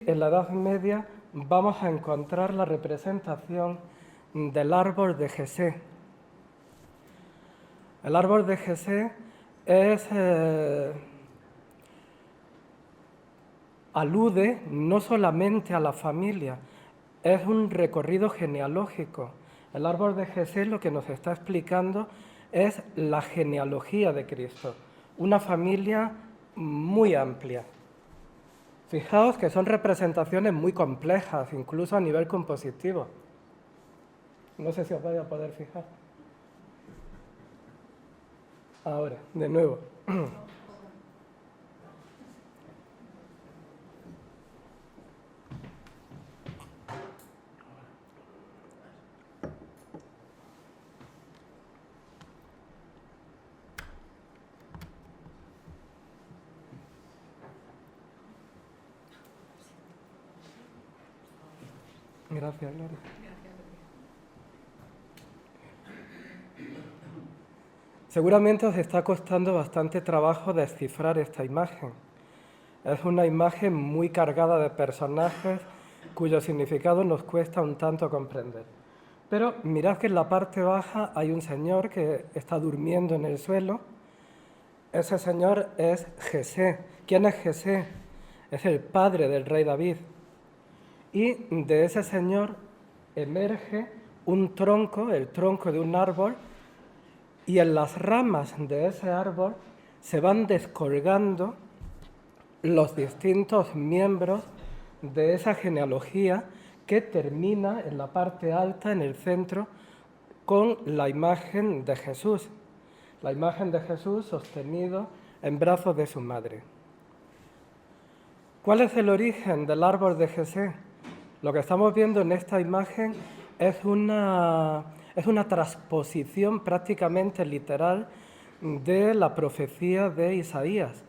En la Edad Media vamos a encontrar la representación del árbol de Jesé. El árbol de Jesé alude no solamente a la familia, es un recorrido genealógico. El árbol de Jesé lo que nos está explicando es la genealogía de Cristo, una familia muy amplia. Fijaos que son representaciones muy complejas, incluso a nivel compositivo. No sé si os vais a poder fijar. Ahora, de nuevo. Gracias, Gloria. Seguramente os está costando bastante trabajo descifrar esta imagen. Es una imagen muy cargada de personajes cuyo significado nos cuesta un tanto comprender. Pero mirad que en la parte baja hay un señor que está durmiendo en el suelo. Ese señor es Jesé. ¿Quién es Jesé? Es el padre del rey David. Y de ese señor emerge un tronco, el tronco de un árbol, y en las ramas de ese árbol se van descolgando los distintos miembros de esa genealogía que termina en la parte alta, en el centro, con la imagen de Jesús. La imagen de Jesús sostenido en brazos de su madre. ¿Cuál es el origen del árbol de Jesé? Lo que estamos viendo en esta imagen es una transposición prácticamente literal de la profecía de Isaías.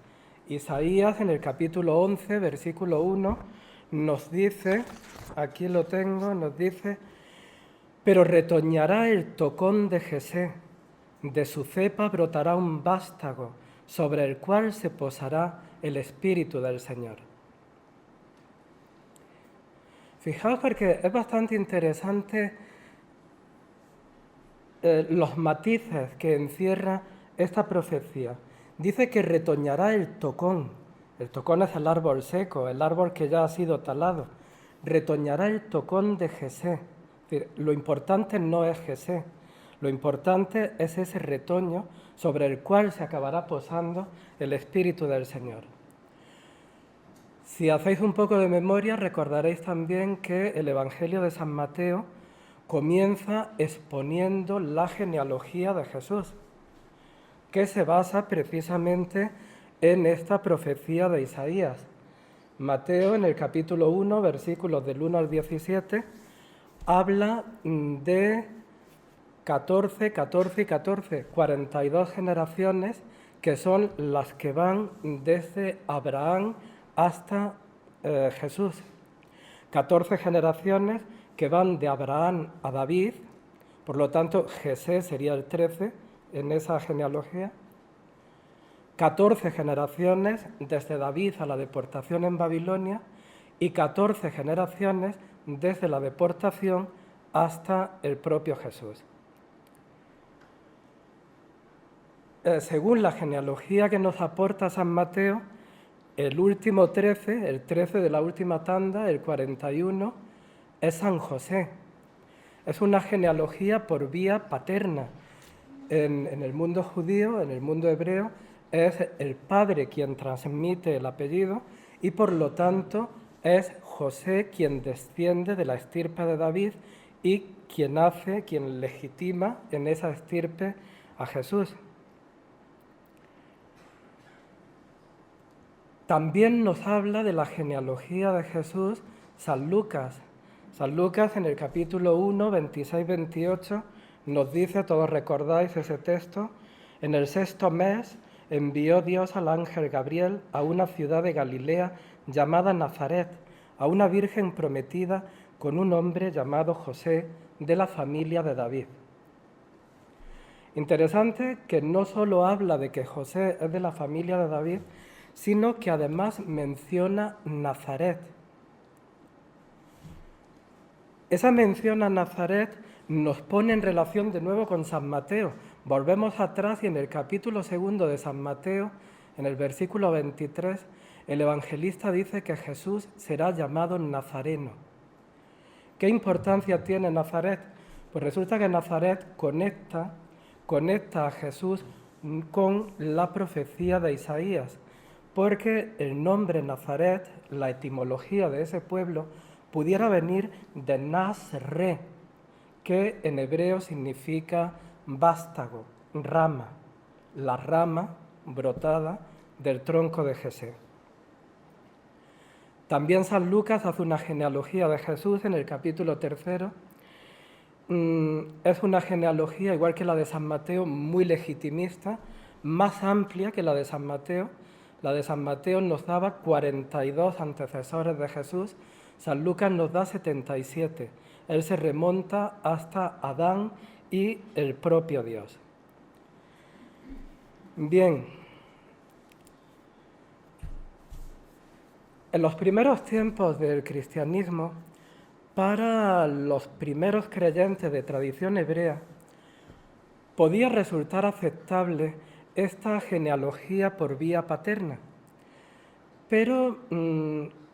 Isaías en el capítulo 11, versículo 1, nos dice, aquí lo tengo, nos dice, pero retoñará el tocón de Jesé, de su cepa brotará un vástago, sobre el cual se posará el Espíritu del Señor. Fijaos porque es bastante interesante los matices que encierra esta profecía. Dice que retoñará el tocón. El tocón es el árbol seco, el árbol que ya ha sido talado. Retoñará el tocón de Jesé. Es decir, lo importante no es Jesé, lo importante es ese retoño sobre el cual se acabará posando el Espíritu del Señor. Si hacéis un poco de memoria, recordaréis también que el Evangelio de San Mateo comienza exponiendo la genealogía de Jesús, que se basa precisamente en esta profecía de Isaías. Mateo, en el capítulo 1, versículos del 1 al 17, habla de 14, 14 y 14, 42 generaciones que son las que van desde Abraham hasta Jesús. 14 generaciones que van de Abraham a David, por lo tanto Jesé sería el 13 en esa genealogía. 14 generaciones desde David a la deportación en Babilonia y 14 generaciones desde la deportación hasta el propio Jesús. Según la genealogía que nos aporta San Mateo, el último 13, el 13 de la última tanda, el 41, es San José. Es una genealogía por vía paterna. En el mundo judío, en el mundo hebreo, es el padre quien transmite el apellido y por lo tanto es José quien desciende de la estirpe de David y quien legitima en esa estirpe a Jesús. También nos habla de la genealogía de Jesús San Lucas. San Lucas en el capítulo 1, 26-28 nos dice, todos recordáis ese texto, en el 6º mes envió Dios al ángel Gabriel a una ciudad de Galilea llamada Nazaret, a una virgen prometida con un hombre llamado José de la familia de David. Interesante que no solo habla de que José es de la familia de David, sino que además menciona Nazaret. Esa mención a Nazaret nos pone en relación de nuevo con San Mateo. Volvemos atrás y en el capítulo 2 de San Mateo, en el versículo 23, el evangelista dice que Jesús será llamado Nazareno. ¿Qué importancia tiene Nazaret? Pues resulta que Nazaret conecta a Jesús con la profecía de Isaías, porque el nombre Nazaret, la etimología de ese pueblo, pudiera venir de Nazre, que en hebreo significa vástago, rama, la rama brotada del tronco de Jesé. También San Lucas hace una genealogía de Jesús en el capítulo 3. Es una genealogía, igual que la de San Mateo, muy legitimista, más amplia que la de San Mateo. La de San Mateo nos daba 42 antecesores de Jesús, San Lucas nos da 77. Él se remonta hasta Adán y el propio Dios. Bien, en los primeros tiempos del cristianismo, para los primeros creyentes de tradición hebrea, podía resultar aceptable esta genealogía por vía paterna. Pero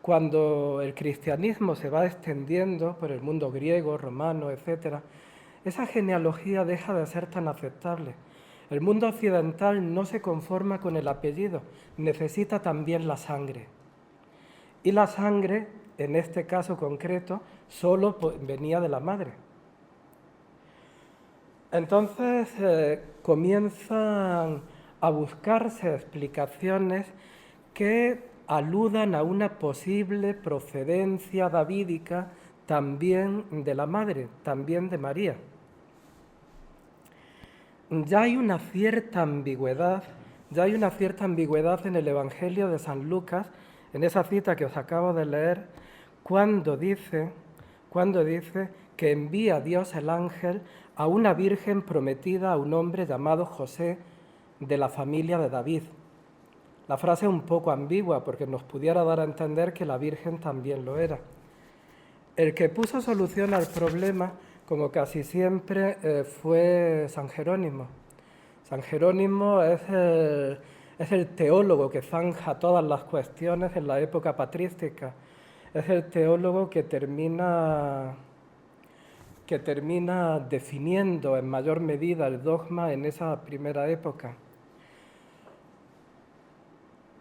cuando el cristianismo se va extendiendo por el mundo griego, romano, etc., esa genealogía deja de ser tan aceptable. El mundo occidental no se conforma con el apellido, necesita también la sangre. Y la sangre, en este caso concreto, solo venía de la madre. Entonces comienzan a buscarse explicaciones que aludan a una posible procedencia davídica también de la madre, también de María. Ya hay una cierta ambigüedad en el Evangelio de San Lucas, en esa cita que os acabo de leer, cuando dice que envía Dios el ángel a una virgen prometida a un hombre llamado José de la familia de David. La frase es un poco ambigua porque nos pudiera dar a entender que la Virgen también lo era. El que puso solución al problema, como casi siempre, fue San Jerónimo. San Jerónimo es el teólogo que zanja todas las cuestiones en la época patrística. Es el teólogo que termina definiendo en mayor medida el dogma en esa primera época.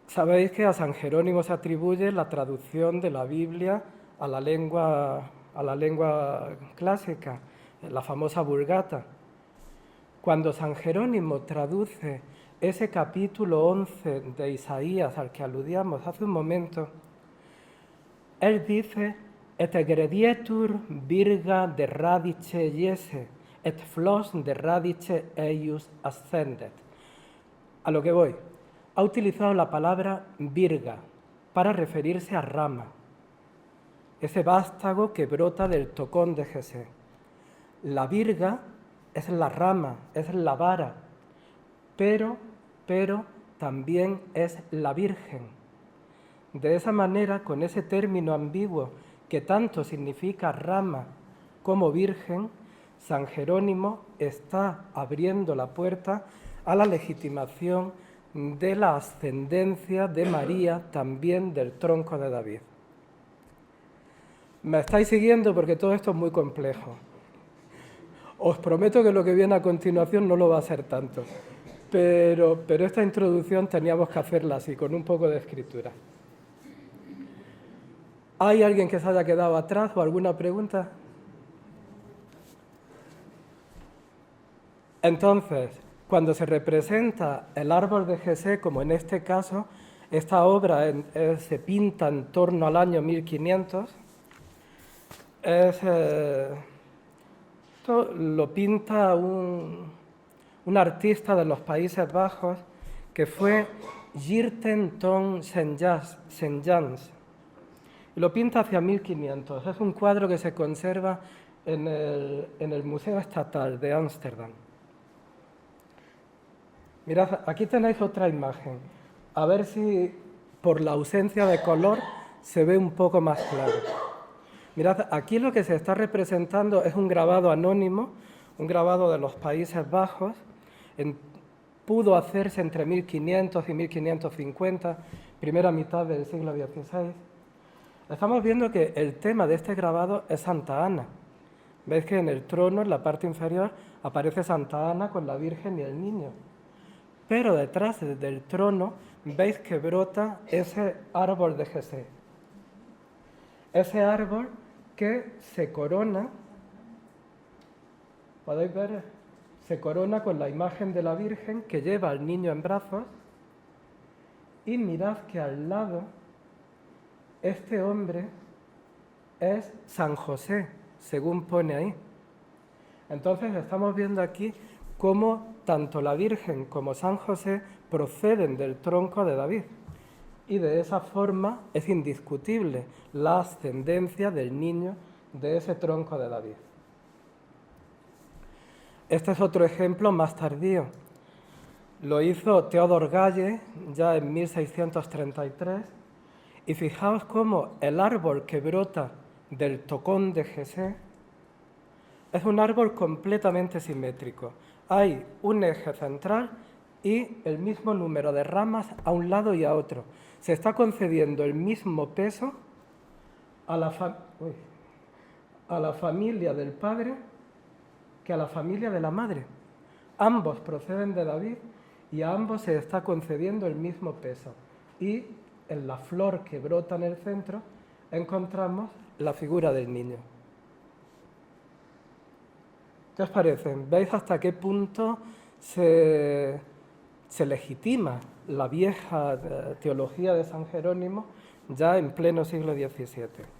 Sabéis que a San Jerónimo se atribuye la traducción de la Biblia a la lengua clásica, la famosa Vulgata. Cuando San Jerónimo traduce ese capítulo 11 de Isaías al que aludíamos hace un momento, él dice: et egredietur virga de radice Iese, et flos de radice eius ascendet. A lo que voy. Ha utilizado la palabra virga para referirse a rama, ese vástago que brota del tocón de Jesé. La virga es la rama, es la vara, pero también es la Virgen. De esa manera, con ese término ambiguo que tanto significa rama como virgen, San Jerónimo está abriendo la puerta a la legitimación de la ascendencia de María, también del tronco de David. ¿Me estáis siguiendo? Porque todo esto es muy complejo. Os prometo que lo que viene a continuación no lo va a ser tanto, pero esta introducción teníamos que hacerla así, con un poco de escritura. ¿Hay alguien que se haya quedado atrás o alguna pregunta? Entonces, cuando se representa el árbol de Jesé, como en este caso, esta obra se pinta en torno al año 1500, esto lo pinta un artista de los Países Bajos que fue Geerten Ton Sint-Jans. Y lo pinta hacia 1500. Es un cuadro que se conserva en el Museo Estatal de Ámsterdam. Mirad, aquí tenéis otra imagen. A ver si por la ausencia de color se ve un poco más claro. Mirad, aquí lo que se está representando es un grabado anónimo, un grabado de los Países Bajos, pudo hacerse entre 1500 y 1550, primera mitad del siglo XVI. Estamos viendo que el tema de este grabado es Santa Ana. Veis que en el trono, en la parte inferior, aparece Santa Ana con la Virgen y el niño. Pero detrás del trono veis que brota ese árbol de Jesé. Ese árbol que se corona, ¿podéis ver? Se corona con la imagen de la Virgen que lleva al niño en brazos. Y mirad que al lado, este hombre es San José, según pone ahí. Entonces estamos viendo aquí cómo tanto la Virgen como San José proceden del tronco de David. Y de esa forma es indiscutible la ascendencia del niño de ese tronco de David. Este es otro ejemplo más tardío. Lo hizo Theodor Galle ya en 1633. Y fijaos cómo el árbol que brota del tocón de Jesé es un árbol completamente simétrico. Hay un eje central y el mismo número de ramas a un lado y a otro. Se está concediendo el mismo peso a la familia del padre que a la familia de la madre. Ambos proceden de David y a ambos se está concediendo el mismo peso. Y en la flor que brota en el centro encontramos la figura del niño. ¿Qué os parece? ¿Veis hasta qué punto se legitima la vieja teología de San Jerónimo ya en pleno siglo XVII?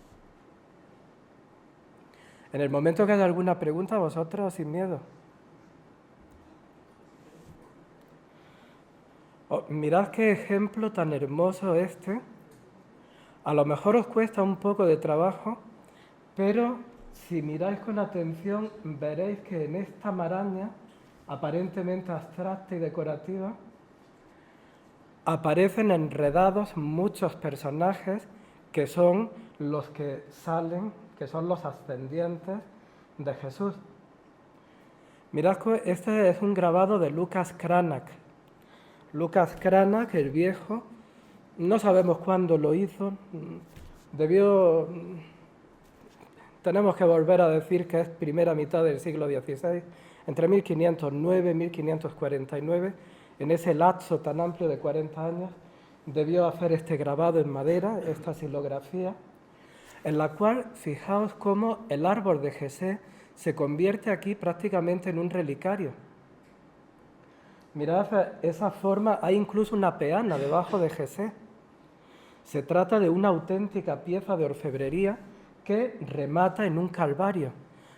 En el momento que haya alguna pregunta, vosotros sin miedo. Mirad qué ejemplo tan hermoso este. A lo mejor os cuesta un poco de trabajo, pero si miráis con atención veréis que en esta maraña, aparentemente abstracta y decorativa, aparecen enredados muchos personajes que son los que salen, que son los ascendientes de Jesús. Mirad que este es un grabado de Lucas Cranach. Lucas Cranach, el viejo, no sabemos cuándo lo hizo, tenemos que volver a decir que es primera mitad del siglo XVI, entre 1509 y 1549, en ese lapso tan amplio de 40 años, debió hacer este grabado en madera, esta xilografía, en la cual fijaos cómo el árbol de Jesé se convierte aquí prácticamente en un relicario. Mirad esa forma, hay incluso una peana debajo de Jesé. Se trata de una auténtica pieza de orfebrería que remata en un calvario.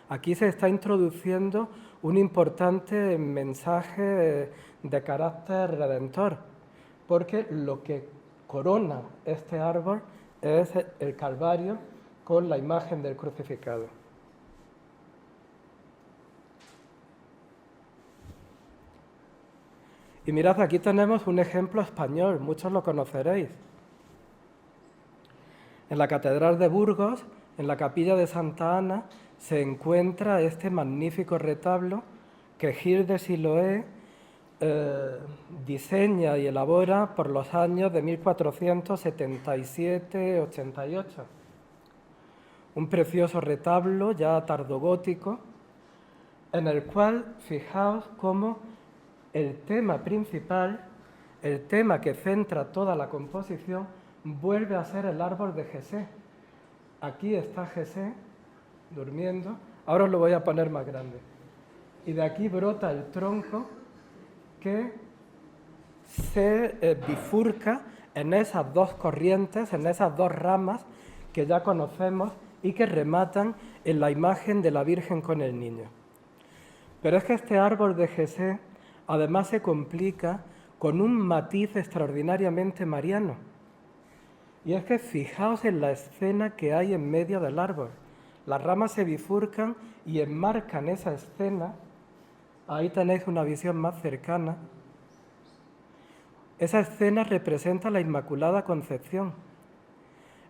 Aquí se está introduciendo un importante mensaje de carácter redentor, porque lo que corona este árbol es el calvario con la imagen del crucificado. Y mirad, aquí tenemos un ejemplo español, muchos lo conoceréis. En la Catedral de Burgos, en la capilla de Santa Ana, se encuentra este magnífico retablo que Gil de Siloé diseña y elabora por los años de 1477-88. Un precioso retablo ya tardogótico, en el cual fijaos cómo el tema principal, el tema que centra toda la composición, vuelve a ser el árbol de Jesé. Aquí está Jesé durmiendo, ahora os lo voy a poner más grande. Y de aquí brota el tronco que se bifurca en esas dos corrientes, en esas dos ramas que ya conocemos y que rematan en la imagen de la Virgen con el niño. Pero es que este árbol de Jesé además se complica con un matiz extraordinariamente mariano. Y es que fijaos en la escena que hay en medio del árbol. Las ramas se bifurcan y enmarcan esa escena. Ahí tenéis una visión más cercana. Esa escena representa la Inmaculada Concepción.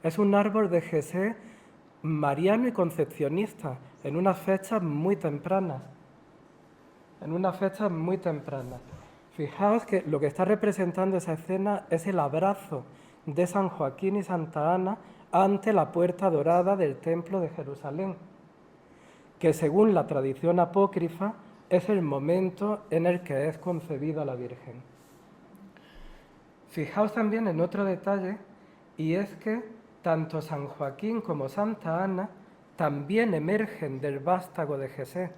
Es un árbol de Jesé mariano y concepcionista en unas fechas muy tempranas. Fijaos que lo que está representando esa escena es el abrazo de San Joaquín y Santa Ana ante la puerta dorada del templo de Jerusalén, que según la tradición apócrifa es el momento en el que es concebida la Virgen. Fijaos también en otro detalle, y es que tanto San Joaquín como Santa Ana también emergen del vástago de Jesé.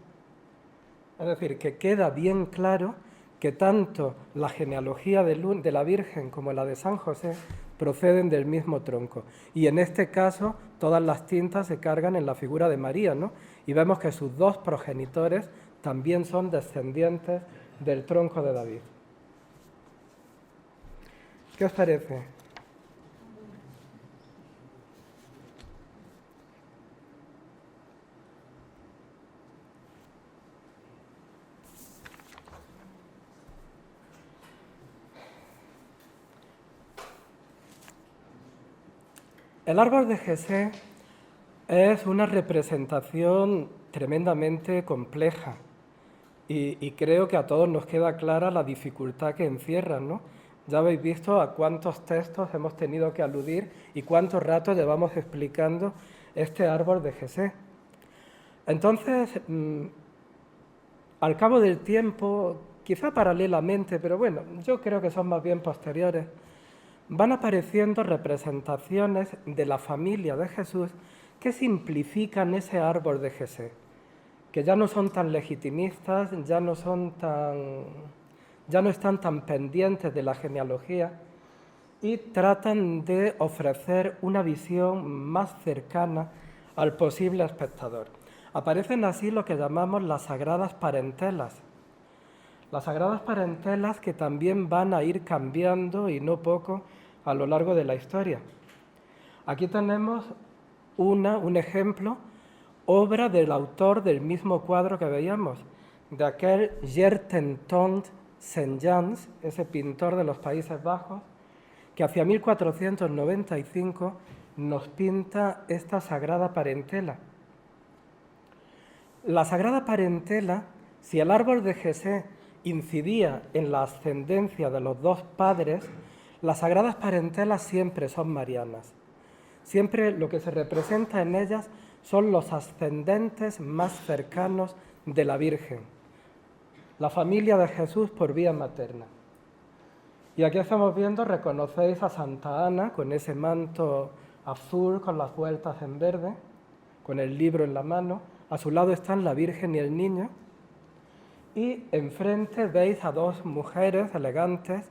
Es decir, que queda bien claro que tanto la genealogía de la Virgen como la de San José proceden del mismo tronco. Y en este caso, todas las tintas se cargan en la figura de María, ¿no? Y vemos que sus dos progenitores también son descendientes del tronco de David. ¿Qué os parece? El árbol de Jesé es una representación tremendamente compleja y creo que a todos nos queda clara la dificultad que encierra, ¿no? Ya habéis visto a cuántos textos hemos tenido que aludir y cuánto rato llevamos explicando este árbol de Jesé. Entonces, al cabo del tiempo, quizá paralelamente, pero bueno, yo creo que son más bien posteriores, van apareciendo representaciones de la familia de Jesús que simplifican ese árbol de Jesé, que ya no son tan legitimistas, ya no están tan pendientes de la genealogía y tratan de ofrecer una visión más cercana al posible espectador. Aparecen así lo que llamamos las sagradas parentelas. Las sagradas parentelas que también van a ir cambiando y no poco a lo largo de la historia. Aquí tenemos un ejemplo, obra del autor del mismo cuadro que veíamos, de aquel Gerten Tont Saint-Jans, ese pintor de los Países Bajos, que hacia 1495 nos pinta esta sagrada parentela. La sagrada parentela, si el árbol de Jesé incidía en la ascendencia de los dos padres, las sagradas parentelas siempre son marianas. Siempre lo que se representa en ellas son los ascendentes más cercanos de la Virgen, la familia de Jesús por vía materna. Y aquí estamos viendo, reconocéis a Santa Ana con ese manto azul con las vueltas en verde, con el libro en la mano. A su lado están la Virgen y el niño. Y enfrente veis a dos mujeres elegantes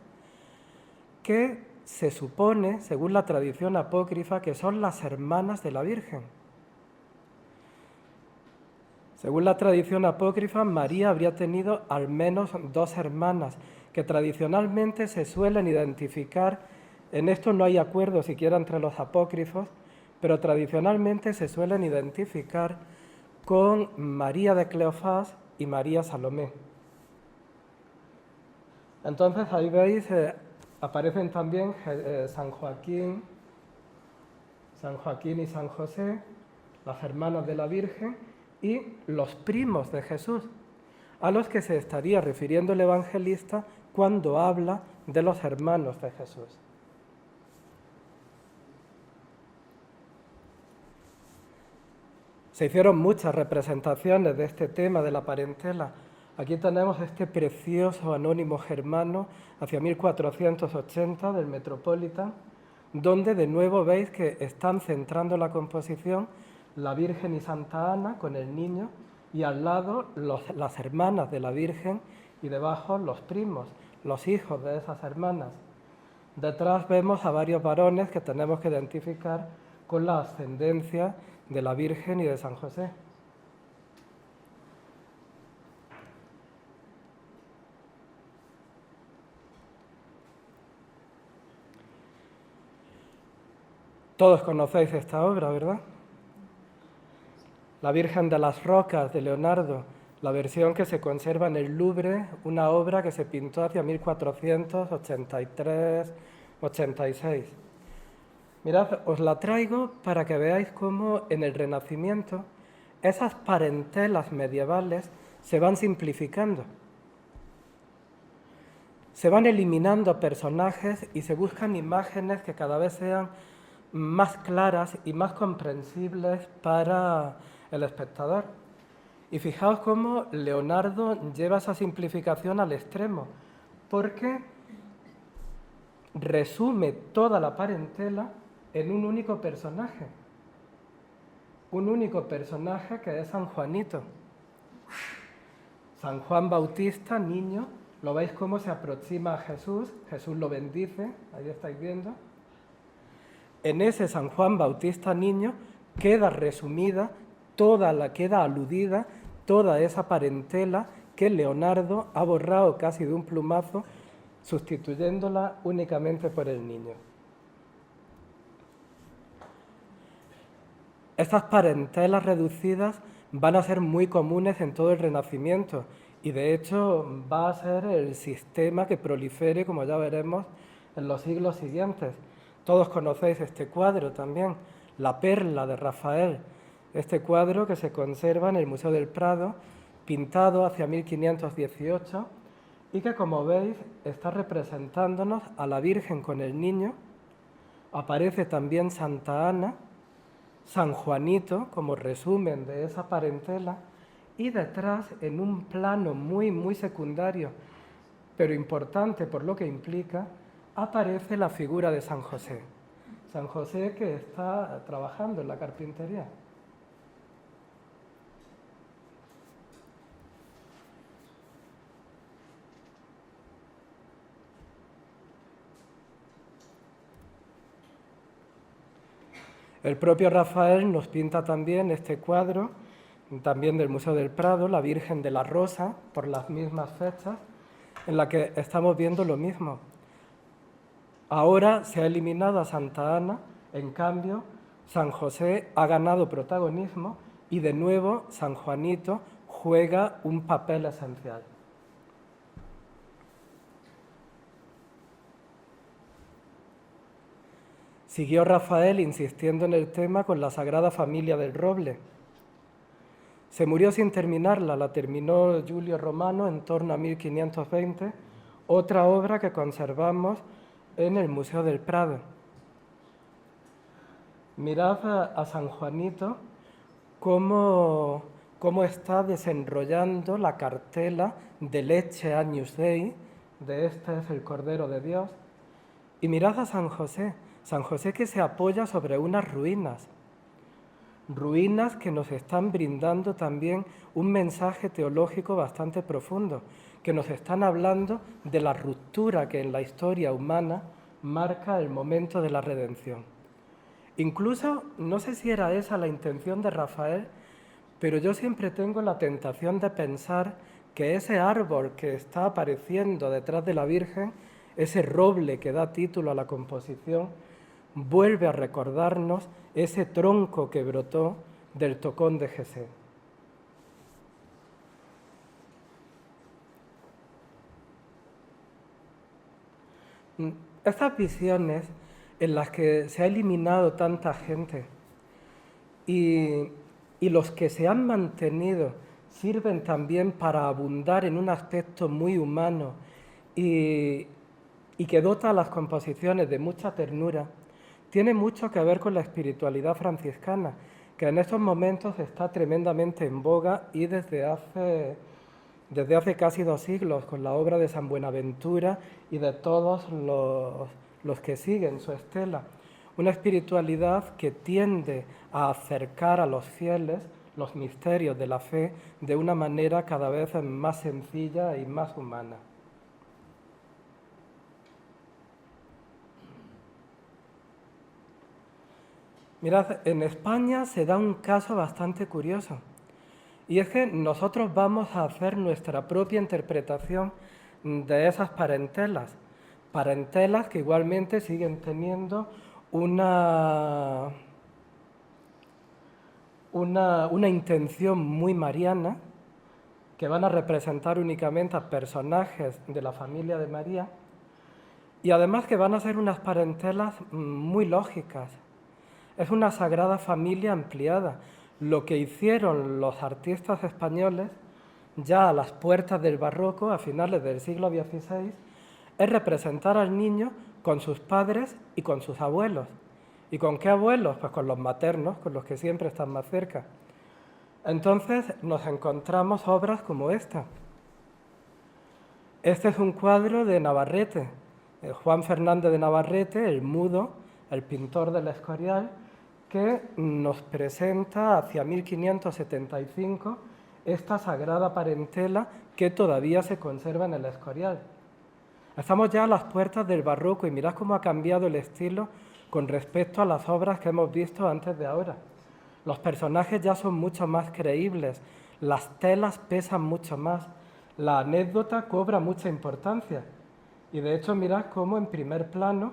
que se supone, según la tradición apócrifa, que son las hermanas de la Virgen. Según la tradición apócrifa, María habría tenido al menos dos hermanas, que tradicionalmente se suelen identificar, en esto no hay acuerdo siquiera entre los apócrifos, pero tradicionalmente se suelen identificar con María de Cleofás y María Salomé. Entonces ahí veis, aparecen también San Joaquín y San José, las hermanas de la Virgen, y los primos de Jesús, a los que se estaría refiriendo el evangelista cuando habla de los hermanos de Jesús. Se hicieron muchas representaciones de este tema de la parentela. Aquí tenemos este precioso anónimo germano hacia 1480 del Metropolitan, donde de nuevo veis que están centrando la composición la Virgen y Santa Ana con el niño y al lado las hermanas de la Virgen y debajo los primos, los hijos de esas hermanas. Detrás vemos a varios varones que tenemos que identificar con la ascendencia de la Virgen y de San José. Todos conocéis esta obra, ¿verdad? La Virgen de las Rocas, de Leonardo, la versión que se conserva en el Louvre, una obra que se pintó hacia 1483-86. Mirad, os la traigo para que veáis cómo en el Renacimiento esas parentelas medievales se van simplificando. Se van eliminando personajes y se buscan imágenes que cada vez sean más claras y más comprensibles para el espectador. Y fijaos cómo Leonardo lleva esa simplificación al extremo, porque resume toda la parentela en un único personaje. Un único personaje que es San Juanito. San Juan Bautista, niño, lo veis cómo se aproxima a Jesús, Jesús lo bendice, ahí estáis viendo. En ese San Juan Bautista niño queda resumida queda aludida toda esa parentela que Leonardo ha borrado casi de un plumazo, sustituyéndola únicamente por el niño. Estas parentelas reducidas van a ser muy comunes en todo el Renacimiento y de hecho va a ser el sistema que prolifere, como ya veremos, en los siglos siguientes. Todos conocéis este cuadro también, La Perla de Rafael, este cuadro que se conserva en el Museo del Prado, pintado hacia 1518 y que, como veis, está representándonos a la Virgen con el niño. Aparece también Santa Ana, San Juanito como resumen de esa parentela y detrás, en un plano muy secundario, pero importante por lo que implica, aparece la figura de San José. San José que está trabajando en la carpintería. El propio Rafael nos pinta también este cuadro, también del Museo del Prado, la Virgen de la Rosa, por las mismas fechas, en la que estamos viendo lo mismo. Ahora se ha eliminado a Santa Ana, en cambio, San José ha ganado protagonismo y de nuevo San Juanito juega un papel esencial. Siguió Rafael insistiendo en el tema con la Sagrada Familia del Roble. Se murió sin terminarla, la terminó Julio Romano en torno a 1520, otra obra que conservamos en el Museo del Prado. Mirad a San Juanito cómo está desenrollando la cartela de Leche Agnus Dei, de este es el Cordero de Dios, y mirad a San José que se apoya sobre unas ruinas que nos están brindando también un mensaje teológico bastante profundo, que nos están hablando de la ruptura que en la historia humana marca el momento de la redención. Incluso, no sé si era esa la intención de Rafael, pero yo siempre tengo la tentación de pensar que ese árbol que está apareciendo detrás de la Virgen, ese roble que da título a la composición, vuelve a recordarnos ese tronco que brotó del tocón de Jesé. Estas visiones en las que se ha eliminado tanta gente y los que se han mantenido sirven también para abundar en un aspecto muy humano y que dota a las composiciones de mucha ternura, tiene mucho que ver con la espiritualidad franciscana, que en estos momentos está tremendamente en boga y desde hace casi 2 siglos, con la obra de San Buenaventura y de todos los que siguen su estela. Una espiritualidad que tiende a acercar a los fieles los misterios de la fe de una manera cada vez más sencilla y más humana. Mirad, en España se da un caso bastante curioso, y es que nosotros vamos a hacer nuestra propia interpretación de esas parentelas que igualmente siguen teniendo una intención muy mariana, que van a representar únicamente a personajes de la familia de María, Y además que van a ser unas parentelas muy lógicas. Es una sagrada familia ampliada. Lo que hicieron los artistas españoles ya a las puertas del barroco, a finales del siglo XVI, es representar al niño con sus padres y con sus abuelos. ¿Y con qué abuelos? Pues con los maternos, con los que siempre están más cerca. Entonces nos encontramos obras como esta. Este es un cuadro de Navarrete, Juan Fernández de Navarrete, el mudo, el pintor del Escorial, que nos presenta hacia 1575 esta sagrada parentela que todavía se conserva en el Escorial. Estamos ya a las puertas del barroco y mirad cómo ha cambiado el estilo con respecto a las obras que hemos visto antes de ahora. Los personajes ya son mucho más creíbles, las telas pesan mucho más, la anécdota cobra mucha importancia. Y de hecho mirad cómo en primer plano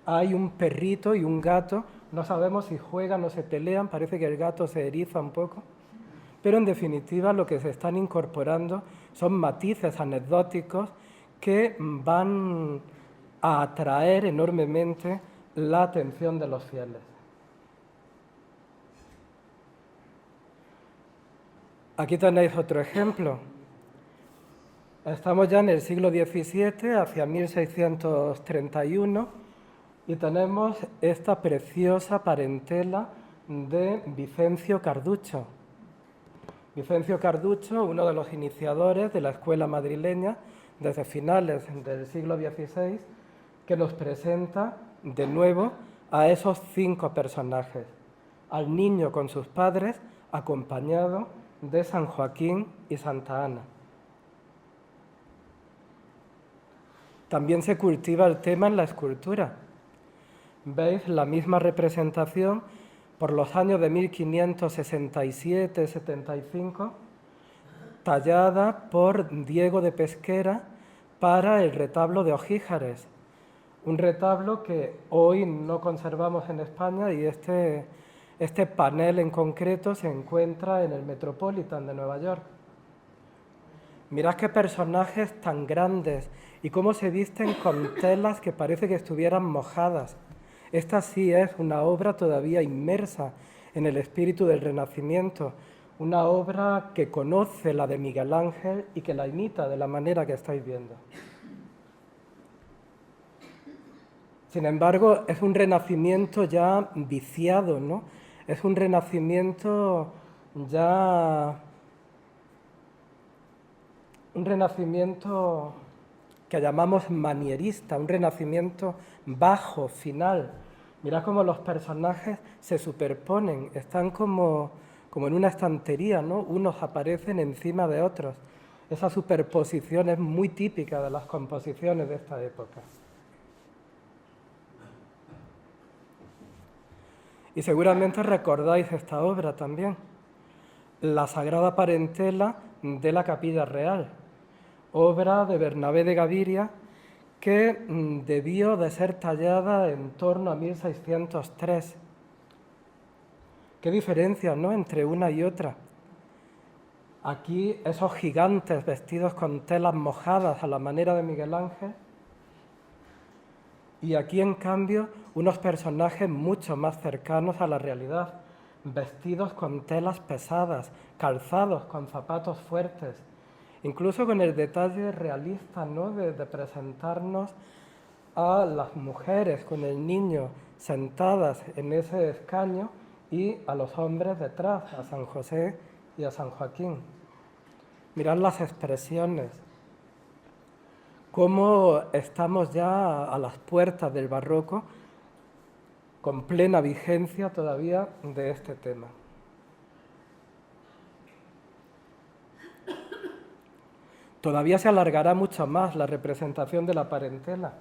hay un perrito y un gato, no sabemos si juegan o se pelean, parece que el gato se eriza un poco, pero en definitiva lo que se están incorporando son matices anecdóticos que van a atraer enormemente la atención de los fieles. Aquí tenéis otro ejemplo. Estamos ya en el siglo XVII, hacia 1631, y tenemos esta preciosa parentela de Vicencio Carducho. Vicencio Carducho, uno de los iniciadores de la escuela madrileña desde finales del siglo XVI, que nos presenta de nuevo a esos 5 personajes. Al niño con sus padres, acompañado de San Joaquín y Santa Ana. También se cultiva el tema en la escultura. Veis la misma representación por los años de 1567-75, tallada por Diego de Pesquera para el retablo de Ojíjares. Un retablo que hoy no conservamos en España y este panel en concreto se encuentra en el Metropolitan de Nueva York. Mirad qué personajes tan grandes y cómo se visten con telas que parece que estuvieran mojadas. Esta sí es una obra todavía inmersa en el espíritu del Renacimiento, una obra que conoce la de Miguel Ángel y que la imita de la manera que estáis viendo. Sin embargo, es un Renacimiento ya viciado, ¿no? Es un Renacimiento ya... un Renacimiento que llamamos manierista, un Renacimiento bajo, final. Mirad cómo los personajes se superponen, están como en una estantería, ¿no? Unos aparecen encima de otros. Esa superposición es muy típica de las composiciones de esta época. Y seguramente recordáis esta obra también, la Sagrada Parentela de la Capilla Real, obra de Bernabé de Gaviria que debió de ser tallada en torno a 1603. ¿Qué diferencia, no?, entre una y otra? Aquí esos gigantes vestidos con telas mojadas a la manera de Miguel Ángel, y aquí en cambio unos personajes mucho más cercanos a la realidad, vestidos con telas pesadas, calzados con zapatos fuertes, incluso con el detalle realista, ¿no?, de presentarnos a las mujeres con el niño sentadas en ese escaño y a los hombres detrás, a San José y a San Joaquín. Mirad las expresiones, cómo estamos ya a las puertas del barroco con plena vigencia todavía de este tema. Todavía se alargará mucho más la representación de la parentela.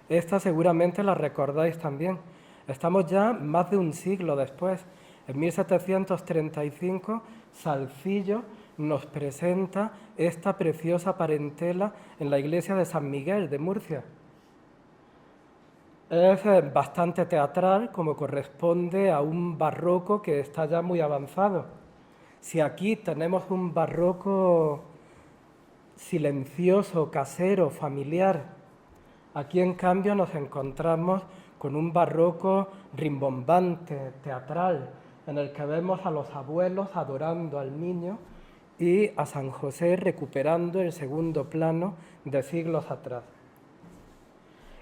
Esta seguramente la recordáis también. Estamos ya más de un siglo después. En 1735, Salzillo nos presenta esta preciosa parentela en la iglesia de San Miguel de Murcia. Es bastante teatral, como corresponde a un barroco que está ya muy avanzado. Si aquí tenemos un barroco silencioso, casero, familiar, Aquí, en cambio, nos encontramos con un barroco rimbombante, teatral, en el que vemos a los abuelos adorando al niño y a San José recuperando el segundo plano de siglos atrás.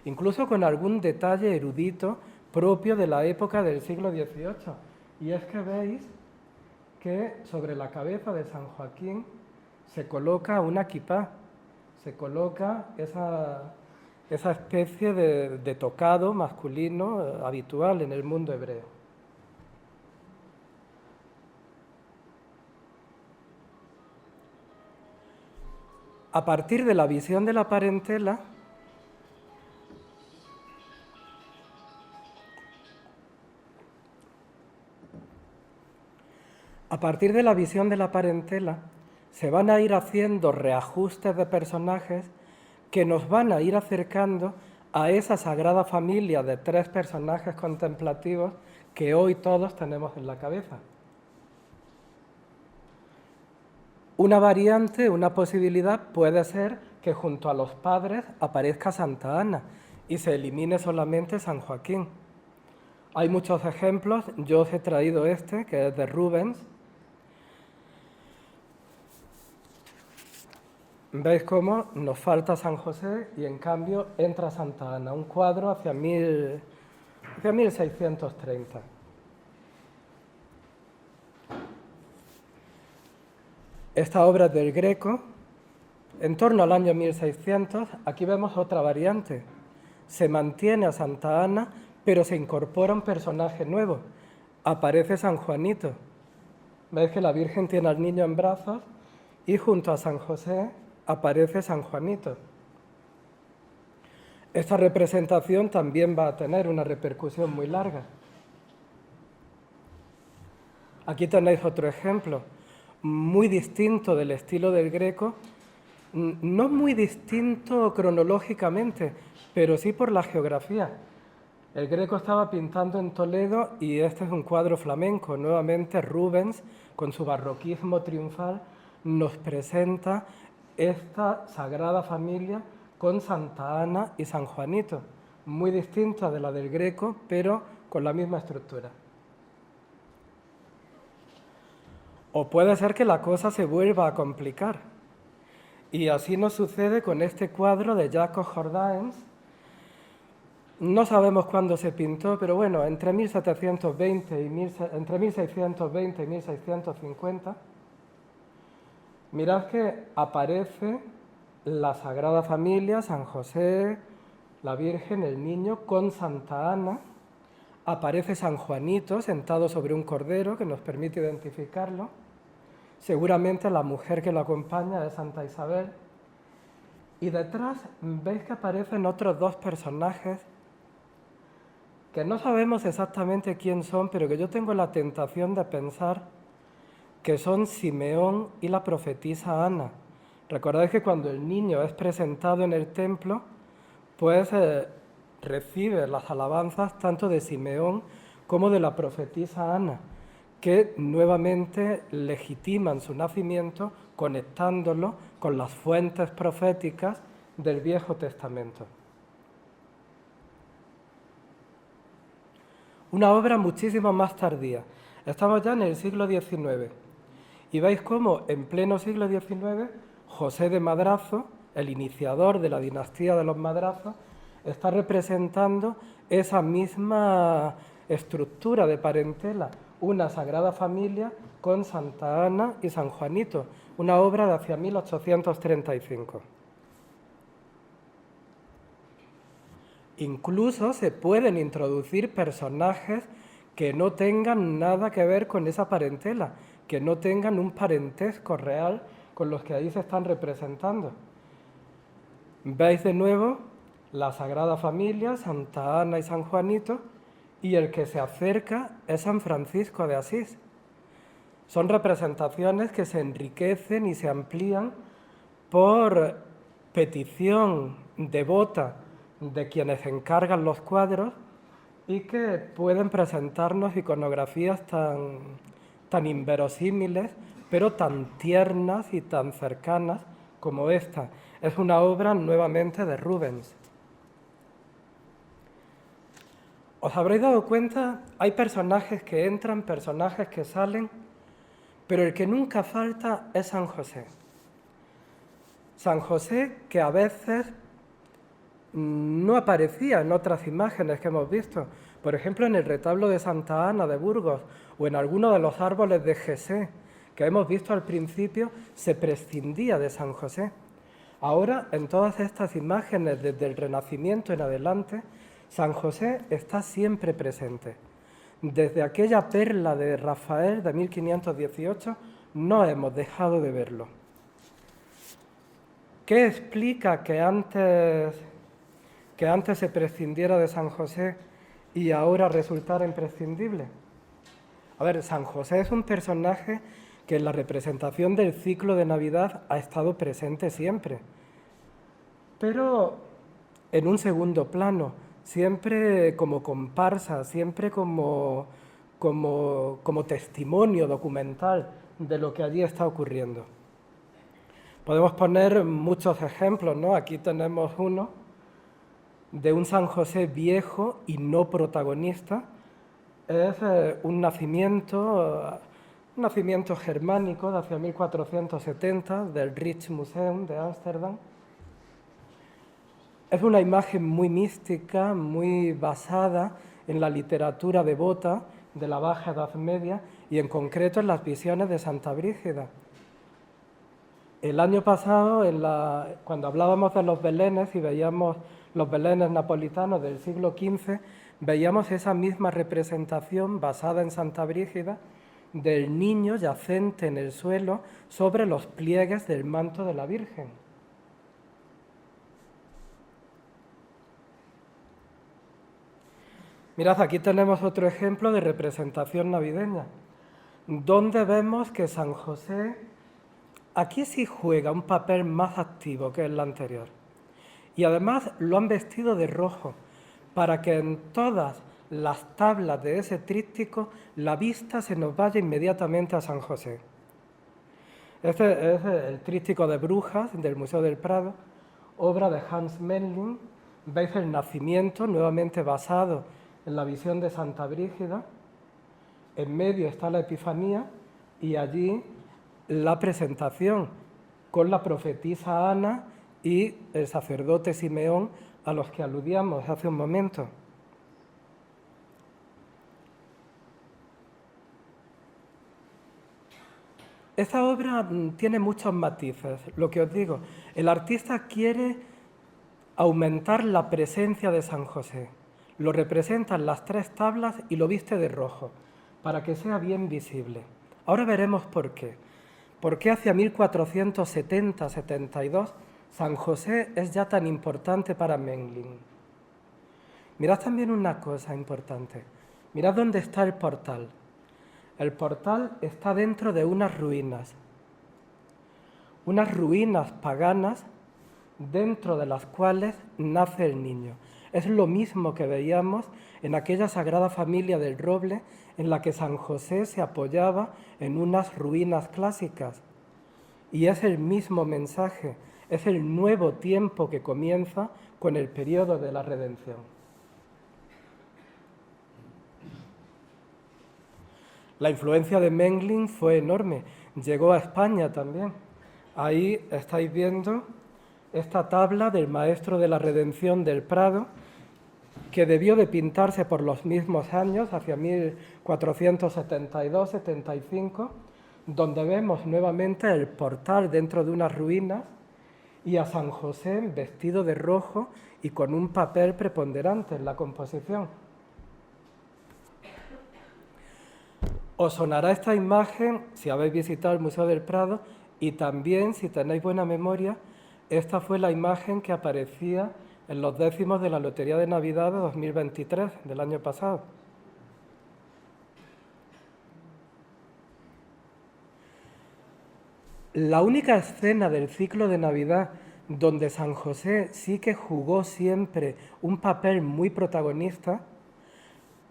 Incluso con algún detalle erudito propio de la época del siglo XVIII. Y es que veis que sobre la cabeza de San Joaquín se coloca una kipá, se coloca esa especie de tocado masculino habitual en el mundo hebreo. A partir de la visión de la parentela, se van a ir haciendo reajustes de personajes que nos van a ir acercando a esa sagrada familia de 3 personajes contemplativos que hoy todos tenemos en la cabeza. Una variante, una posibilidad puede ser que junto a los padres aparezca Santa Ana y se elimine solamente San Joaquín. Hay muchos ejemplos, yo os he traído este, que es de Rubens. ¿Veis cómo nos falta San José y en cambio entra Santa Ana? Un cuadro hacia 1630. Esta obra es del Greco, en torno al año 1600. Aquí vemos otra variante. Se mantiene a Santa Ana, pero se incorpora un personaje nuevo. Aparece San Juanito. ¿Veis que la Virgen tiene al niño en brazos y junto a San José aparece San Juanito? Esta representación también va a tener una repercusión muy larga. Aquí tenéis otro ejemplo, muy distinto del estilo del Greco, no muy distinto cronológicamente, pero sí por la geografía. El Greco estaba pintando en Toledo y este es un cuadro flamenco. Nuevamente Rubens, con su barroquismo triunfal, nos presenta esta sagrada familia con Santa Ana y San Juanito, muy distinta de la del Greco, pero con la misma estructura. O puede ser que la cosa se vuelva a complicar. Y así nos sucede con este cuadro de Jacob Jordaens. No sabemos cuándo se pintó, pero bueno, entre 1620 y 1650, mirad que aparece la Sagrada Familia, San José, la Virgen, el Niño, con Santa Ana. Aparece San Juanito sentado sobre un cordero que nos permite identificarlo. Seguramente la mujer que lo acompaña es Santa Isabel. Y detrás veis que aparecen otros 2 personajes que no sabemos exactamente quién son, pero que yo tengo la tentación de pensar que son Simeón y la profetisa Ana. Recordáis que cuando el niño es presentado en el templo, pues recibe las alabanzas tanto de Simeón como de la profetisa Ana, que nuevamente legitiman su nacimiento conectándolo con las fuentes proféticas del Viejo Testamento. Una obra muchísimo más tardía. Estamos ya en el siglo XIX. Y veis cómo en pleno siglo XIX, José de Madrazo, el iniciador de la dinastía de los Madrazos, está representando esa misma estructura de parentela, una sagrada familia con Santa Ana y San Juanito, una obra de hacia 1835. Incluso se pueden introducir personajes que no tengan nada que ver con esa parentela, que no tengan un parentesco real con los que ahí se están representando. Veis de nuevo la Sagrada Familia, Santa Ana y San Juanito, y el que se acerca es San Francisco de Asís. Son representaciones que se enriquecen y se amplían por petición devota de quienes encargan los cuadros y que pueden presentarnos iconografías tan inverosímiles, pero tan tiernas y tan cercanas como esta. Es una obra nuevamente de Rubens. Os habréis dado cuenta, hay personajes que entran, personajes que salen, pero el que nunca falta es San José. San José que a veces no aparecía en otras imágenes que hemos visto, por ejemplo en el retablo de Santa Ana de Burgos o en alguno de los árboles de Jesé que hemos visto al principio, se prescindía de San José. Ahora, en todas estas imágenes, desde el Renacimiento en adelante, San José está siempre presente. Desde aquella perla de Rafael de 1518 no hemos dejado de verlo. ¿Qué explica que antes se prescindiera de San José y ahora resultara imprescindible? A ver, San José es un personaje que en la representación del ciclo de Navidad ha estado presente siempre, pero en un segundo plano, siempre como comparsa, siempre como testimonio documental de lo que allí está ocurriendo. Podemos poner muchos ejemplos, ¿no? Aquí tenemos uno de un San José viejo y no protagonista. Es un nacimiento germánico de hacia 1470 del Rijksmuseum de Ámsterdam. Es una imagen muy mística, muy basada en la literatura devota de la Baja Edad Media y en concreto en las visiones de Santa Brígida. El año pasado, cuando hablábamos de los belenes y veíamos los belenes napolitanos del siglo XV, veíamos esa misma representación basada en Santa Brígida del niño yacente en el suelo sobre los pliegues del manto de la Virgen. Mirad, aquí tenemos otro ejemplo de representación navideña, donde vemos que San José aquí sí juega un papel más activo que en la anterior. Y además lo han vestido de rojo, para que en todas las tablas de ese tríptico la vista se nos vaya inmediatamente a San José. Este es el tríptico de Brujas del Museo del Prado, obra de Hans Memling. Veis el nacimiento nuevamente basado en la visión de Santa Brígida. En medio está la Epifanía y allí la presentación con la profetisa Ana y el sacerdote Simeón a los que aludíamos hace un momento. Esta obra tiene muchos matices, lo que os digo. El artista quiere aumentar la presencia de San José. Lo representa en las tres tablas y lo viste de rojo, para que sea bien visible. Ahora veremos por qué. ¿Por qué hacia 1470-72 San José es ya tan importante para Memling? Mirad también una cosa importante. Mirad dónde está el portal. El portal está dentro de unas ruinas paganas dentro de las cuales nace el niño. Es lo mismo que veíamos en aquella Sagrada Familia del Roble en la que San José se apoyaba en unas ruinas clásicas. Y es el mismo mensaje, es el nuevo tiempo que comienza con el periodo de la redención. La influencia de Memling fue enorme, llegó a España también. Ahí estáis viendo esta tabla del Maestro de la Redención del Prado, que debió de pintarse por los mismos años, hacia 1472-75, donde vemos nuevamente el portal dentro de unas ruinas y a San José vestido de rojo y con un papel preponderante en la composición. Os sonará esta imagen si habéis visitado el Museo del Prado y también, si tenéis buena memoria, esta fue la imagen que aparecía en los décimos de la Lotería de Navidad de 2023, del año pasado. La única escena del ciclo de Navidad donde San José sí que jugó siempre un papel muy protagonista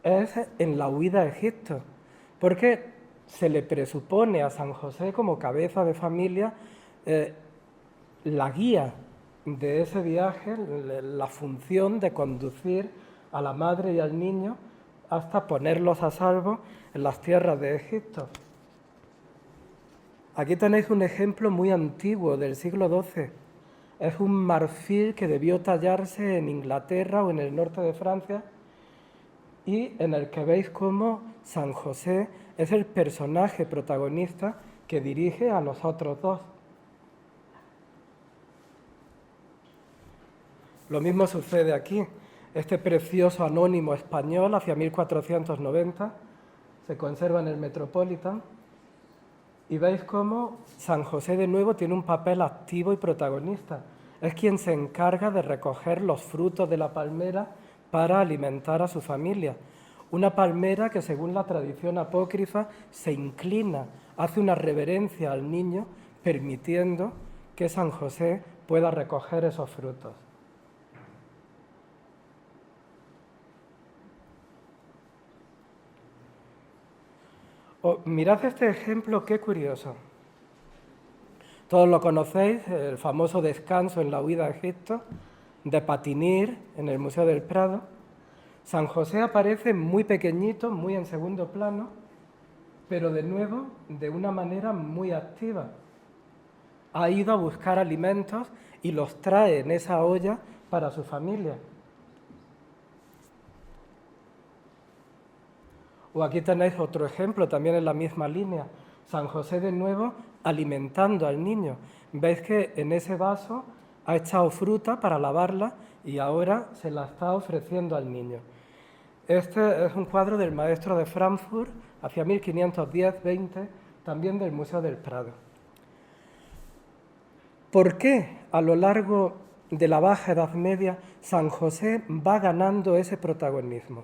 es en la huida a Egipto, porque se le presupone a San José como cabeza de familia la guía de ese viaje, la función de conducir a la madre y al niño hasta ponerlos a salvo en las tierras de Egipto. Aquí tenéis un ejemplo muy antiguo del siglo XII. Es un marfil que debió tallarse en Inglaterra o en el norte de Francia y en el que veis cómo San José es el personaje protagonista que dirige a los otros dos. Lo mismo sucede aquí. Este precioso anónimo español, hacia 1490, se conserva en el Metropolitan. Y veis cómo San José de nuevo tiene un papel activo y protagonista. Es quien se encarga de recoger los frutos de la palmera para alimentar a su familia. Una palmera que, según la tradición apócrifa, se inclina, hace una reverencia al niño, permitiendo que San José pueda recoger esos frutos. Mirad este ejemplo, qué curioso. Todos lo conocéis, el famoso descanso en la huida a Egipto, de Patinir, en el Museo del Prado. San José aparece muy pequeñito, muy en segundo plano, pero de nuevo de una manera muy activa. Ha ido a buscar alimentos y los trae en esa olla para su familia. O aquí tenéis otro ejemplo, también en la misma línea. San José de nuevo alimentando al niño. Veis que en ese vaso ha echado fruta para lavarla y ahora se la está ofreciendo al niño. Este es un cuadro del maestro de Frankfurt, hacia 1510-20, también del Museo del Prado. ¿Por qué a lo largo de la Baja Edad Media San José va ganando ese protagonismo?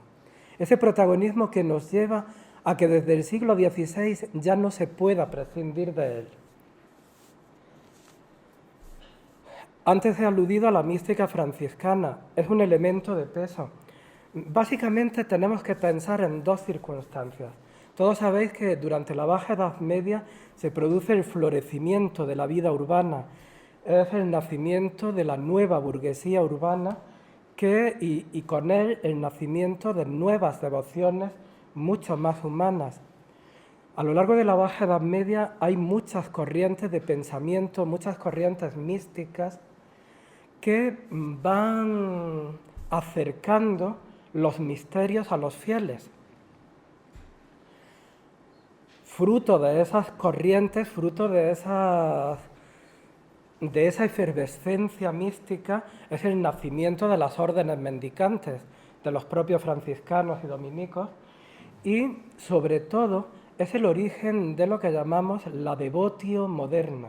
Ese protagonismo que nos lleva a que desde el siglo XVI ya no se pueda prescindir de él. Antes he aludido a la mística franciscana, es un elemento de peso. Básicamente tenemos que pensar en dos circunstancias. Todos sabéis que durante la Baja Edad Media se produce el florecimiento de la vida urbana, es el nacimiento de la nueva burguesía urbana y con él el nacimiento de nuevas devociones mucho más humanas. A lo largo de la Baja Edad Media hay muchas corrientes de pensamiento, muchas corrientes místicas que van acercando los misterios a los fieles. Fruto de esas corrientes, fruto de esa efervescencia mística es el nacimiento de las órdenes mendicantes, de los propios franciscanos y dominicos, y sobre todo es el origen de lo que llamamos la devotio moderna.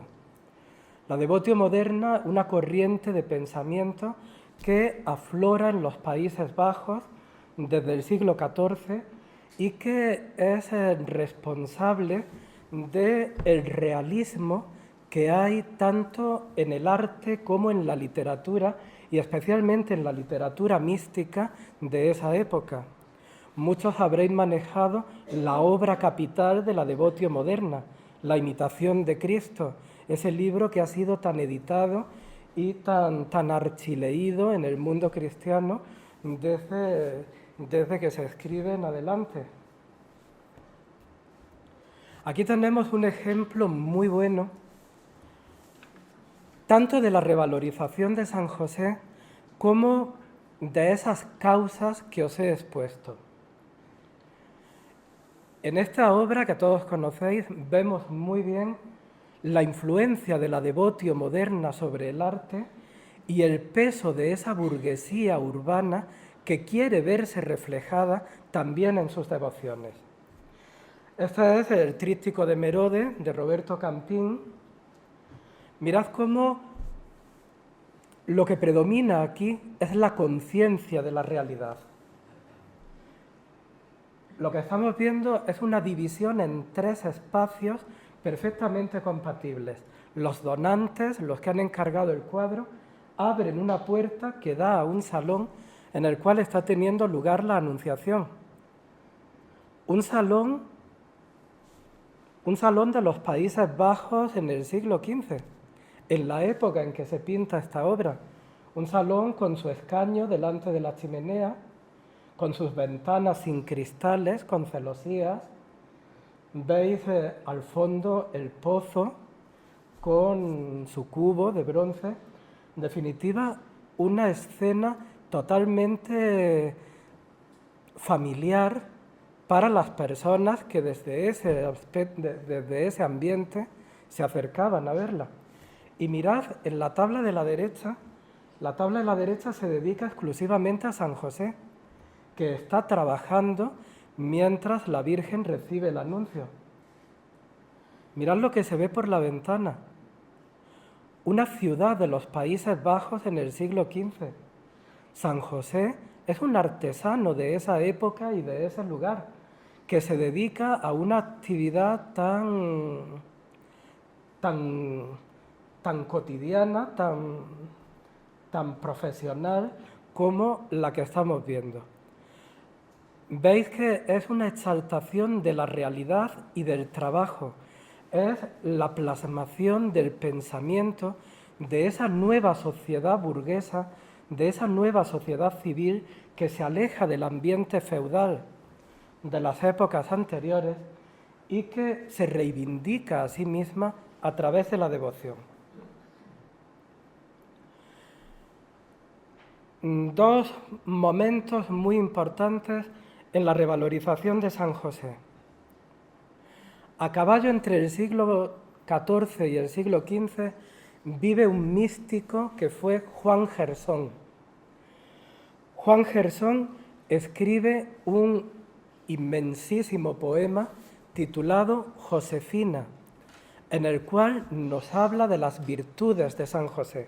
La devotio moderna, una corriente de pensamiento que aflora en los Países Bajos desde el siglo XIV y que es responsable del realismo que hay tanto en el arte como en la literatura, y especialmente en la literatura mística de esa época. Muchos habréis manejado la obra capital de la devotio moderna, La imitación de Cristo, ese libro que ha sido tan editado y tan archileído en el mundo cristiano desde que se escribe en adelante. Aquí tenemos un ejemplo muy bueno tanto de la revalorización de San José como de esas causas que os he expuesto. En esta obra que todos conocéis vemos muy bien la influencia de la devotio moderna sobre el arte y el peso de esa burguesía urbana que quiere verse reflejada también en sus devociones. Este es el tríptico de Merode, de Roberto Campín. Mirad cómo lo que predomina aquí es la conciencia de la realidad. Lo que estamos viendo es una división en tres espacios perfectamente compatibles. Los donantes, los que han encargado el cuadro, abren una puerta que da a un salón en el cual está teniendo lugar la Anunciación. Un salón de los Países Bajos en el siglo XV, en la época en que se pinta esta obra. Un salón con su escaño delante de la chimenea, con sus ventanas sin cristales, con celosías. Veis al fondo el pozo con su cubo de bronce. En definitiva, una escena totalmente familiar para las personas que desde ese ambiente se acercaban a verla. Y mirad, en la tabla de la derecha se dedica exclusivamente a San José, que está trabajando mientras la Virgen recibe el anuncio. Mirad lo que se ve por la ventana. Una ciudad de los Países Bajos en el siglo XV. San José es un artesano de esa época y de ese lugar, que se dedica a una actividad tan cotidiana, tan profesional como la que estamos viendo. Veis que es una exaltación de la realidad y del trabajo, es la plasmación del pensamiento de esa nueva sociedad burguesa, de esa nueva sociedad civil que se aleja del ambiente feudal de las épocas anteriores y que se reivindica a sí misma a través de la devoción. Dos momentos muy importantes en la revalorización de San José. A caballo entre el siglo XIV y el siglo XV vive un místico que fue Juan Gersón. Juan Gersón escribe un inmensísimo poema titulado Josefina, en el cual nos habla de las virtudes de San José.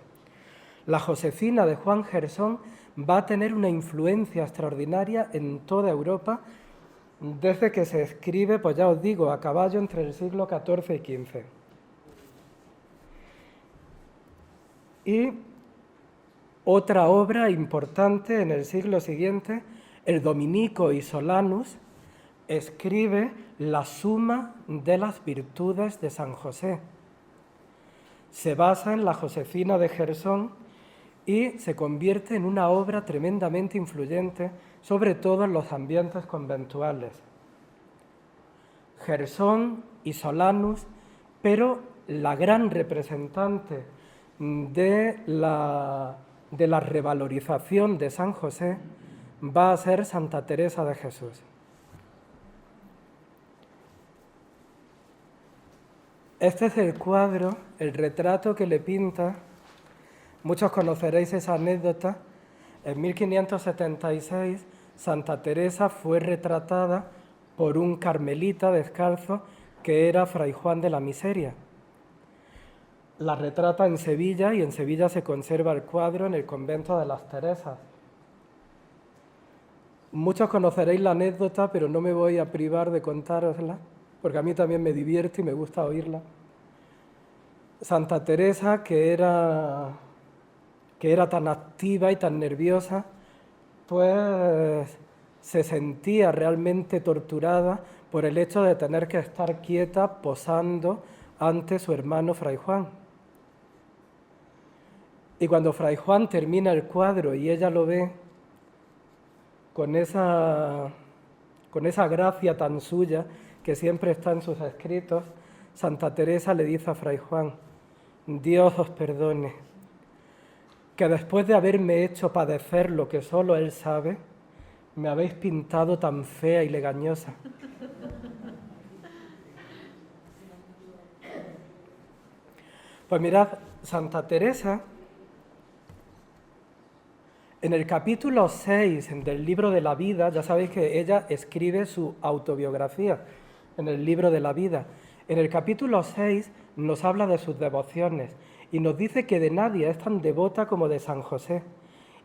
La Josefina de Juan Gersón va a tener una influencia extraordinaria en toda Europa desde que se escribe, pues ya os digo, a caballo entre el siglo XIV y XV. Y otra obra importante en el siglo siguiente, el dominico Isolanus escribe la suma de las virtudes de San José. Se basa en la Josefina de Gersón y se convierte en una obra tremendamente influyente, sobre todo en los ambientes conventuales. Gersón y Solanus, pero la gran representante de la revalorización de San José va a ser Santa Teresa de Jesús. Este es el cuadro, el retrato que le pinta. Muchos conoceréis esa anécdota. En 1576, Santa Teresa fue retratada por un carmelita descalzo que era Fray Juan de la Miseria. La retrata en Sevilla y en Sevilla se conserva el cuadro en el convento de las Teresas. Muchos conoceréis la anécdota, pero no me voy a privar de contárosla, porque a mí también me divierte y me gusta oírla. Santa Teresa, que era tan activa y tan nerviosa, pues se sentía realmente torturada por el hecho de tener que estar quieta posando ante su hermano Fray Juan. Y cuando Fray Juan termina el cuadro y ella lo ve con esa gracia tan suya que siempre está en sus escritos, Santa Teresa le dice a Fray Juan: Dios os perdone, que después de haberme hecho padecer lo que solo Él sabe, me habéis pintado tan fea y legañosa. Pues mirad, Santa Teresa, en el capítulo 6 del libro de la vida, ya sabéis que ella escribe su autobiografía en el libro de la vida. En el capítulo 6 nos habla de sus devociones y nos dice que de nadie es tan devota como de San José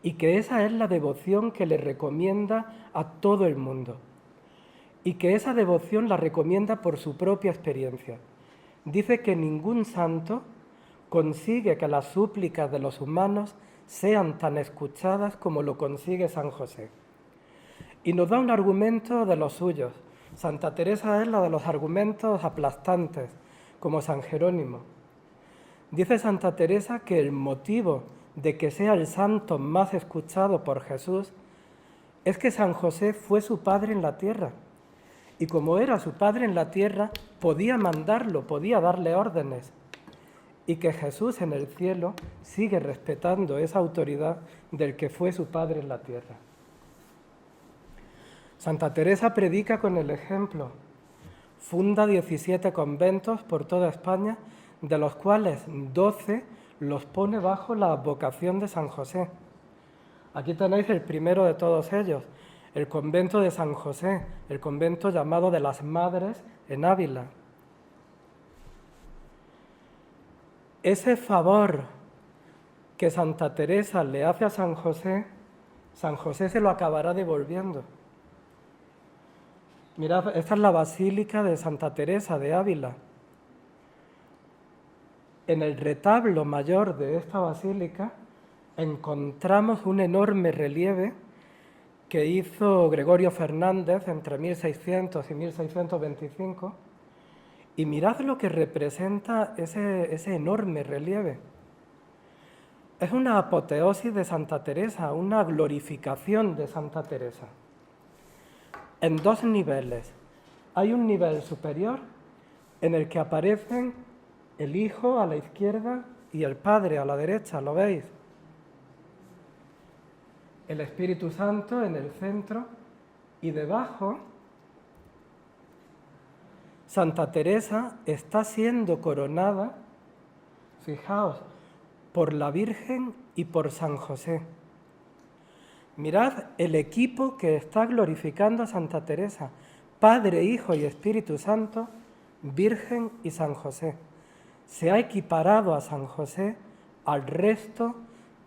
y que esa es la devoción que le recomienda a todo el mundo y que esa devoción la recomienda por su propia experiencia. Dice que ningún santo consigue que las súplicas de los humanos sean tan escuchadas como lo consigue San José. Y nos da un argumento de los suyos. Santa Teresa es la de los argumentos aplastantes, como San Jerónimo. Dice Santa Teresa que el motivo de que sea el santo más escuchado por Jesús es que San José fue su padre en la tierra. Y como era su padre en la tierra, podía mandarlo, podía darle órdenes. Y que Jesús en el cielo sigue respetando esa autoridad del que fue su padre en la tierra. Santa Teresa predica con el ejemplo. Funda 17 conventos por toda España, de los cuales 12 los pone bajo la advocación de San José. Aquí tenéis el primero de todos ellos, el convento de San José, el convento llamado de las Madres en Ávila. Ese favor que Santa Teresa le hace a San José se lo acabará devolviendo. Mirad, esta es la Basílica de Santa Teresa de Ávila. En el retablo mayor de esta basílica encontramos un enorme relieve que hizo Gregorio Fernández entre 1600 y 1625, y mirad lo que representa ese enorme relieve. Es una apoteosis de Santa Teresa, una glorificación de Santa Teresa. En dos niveles. Hay un nivel superior en el que aparecen el Hijo a la izquierda y el Padre a la derecha, ¿lo veis? El Espíritu Santo en el centro, y debajo Santa Teresa está siendo coronada, fijaos, por la Virgen y por San José. Mirad el equipo que está glorificando a Santa Teresa: Padre, Hijo y Espíritu Santo, Virgen y San José. Se ha equiparado a San José al resto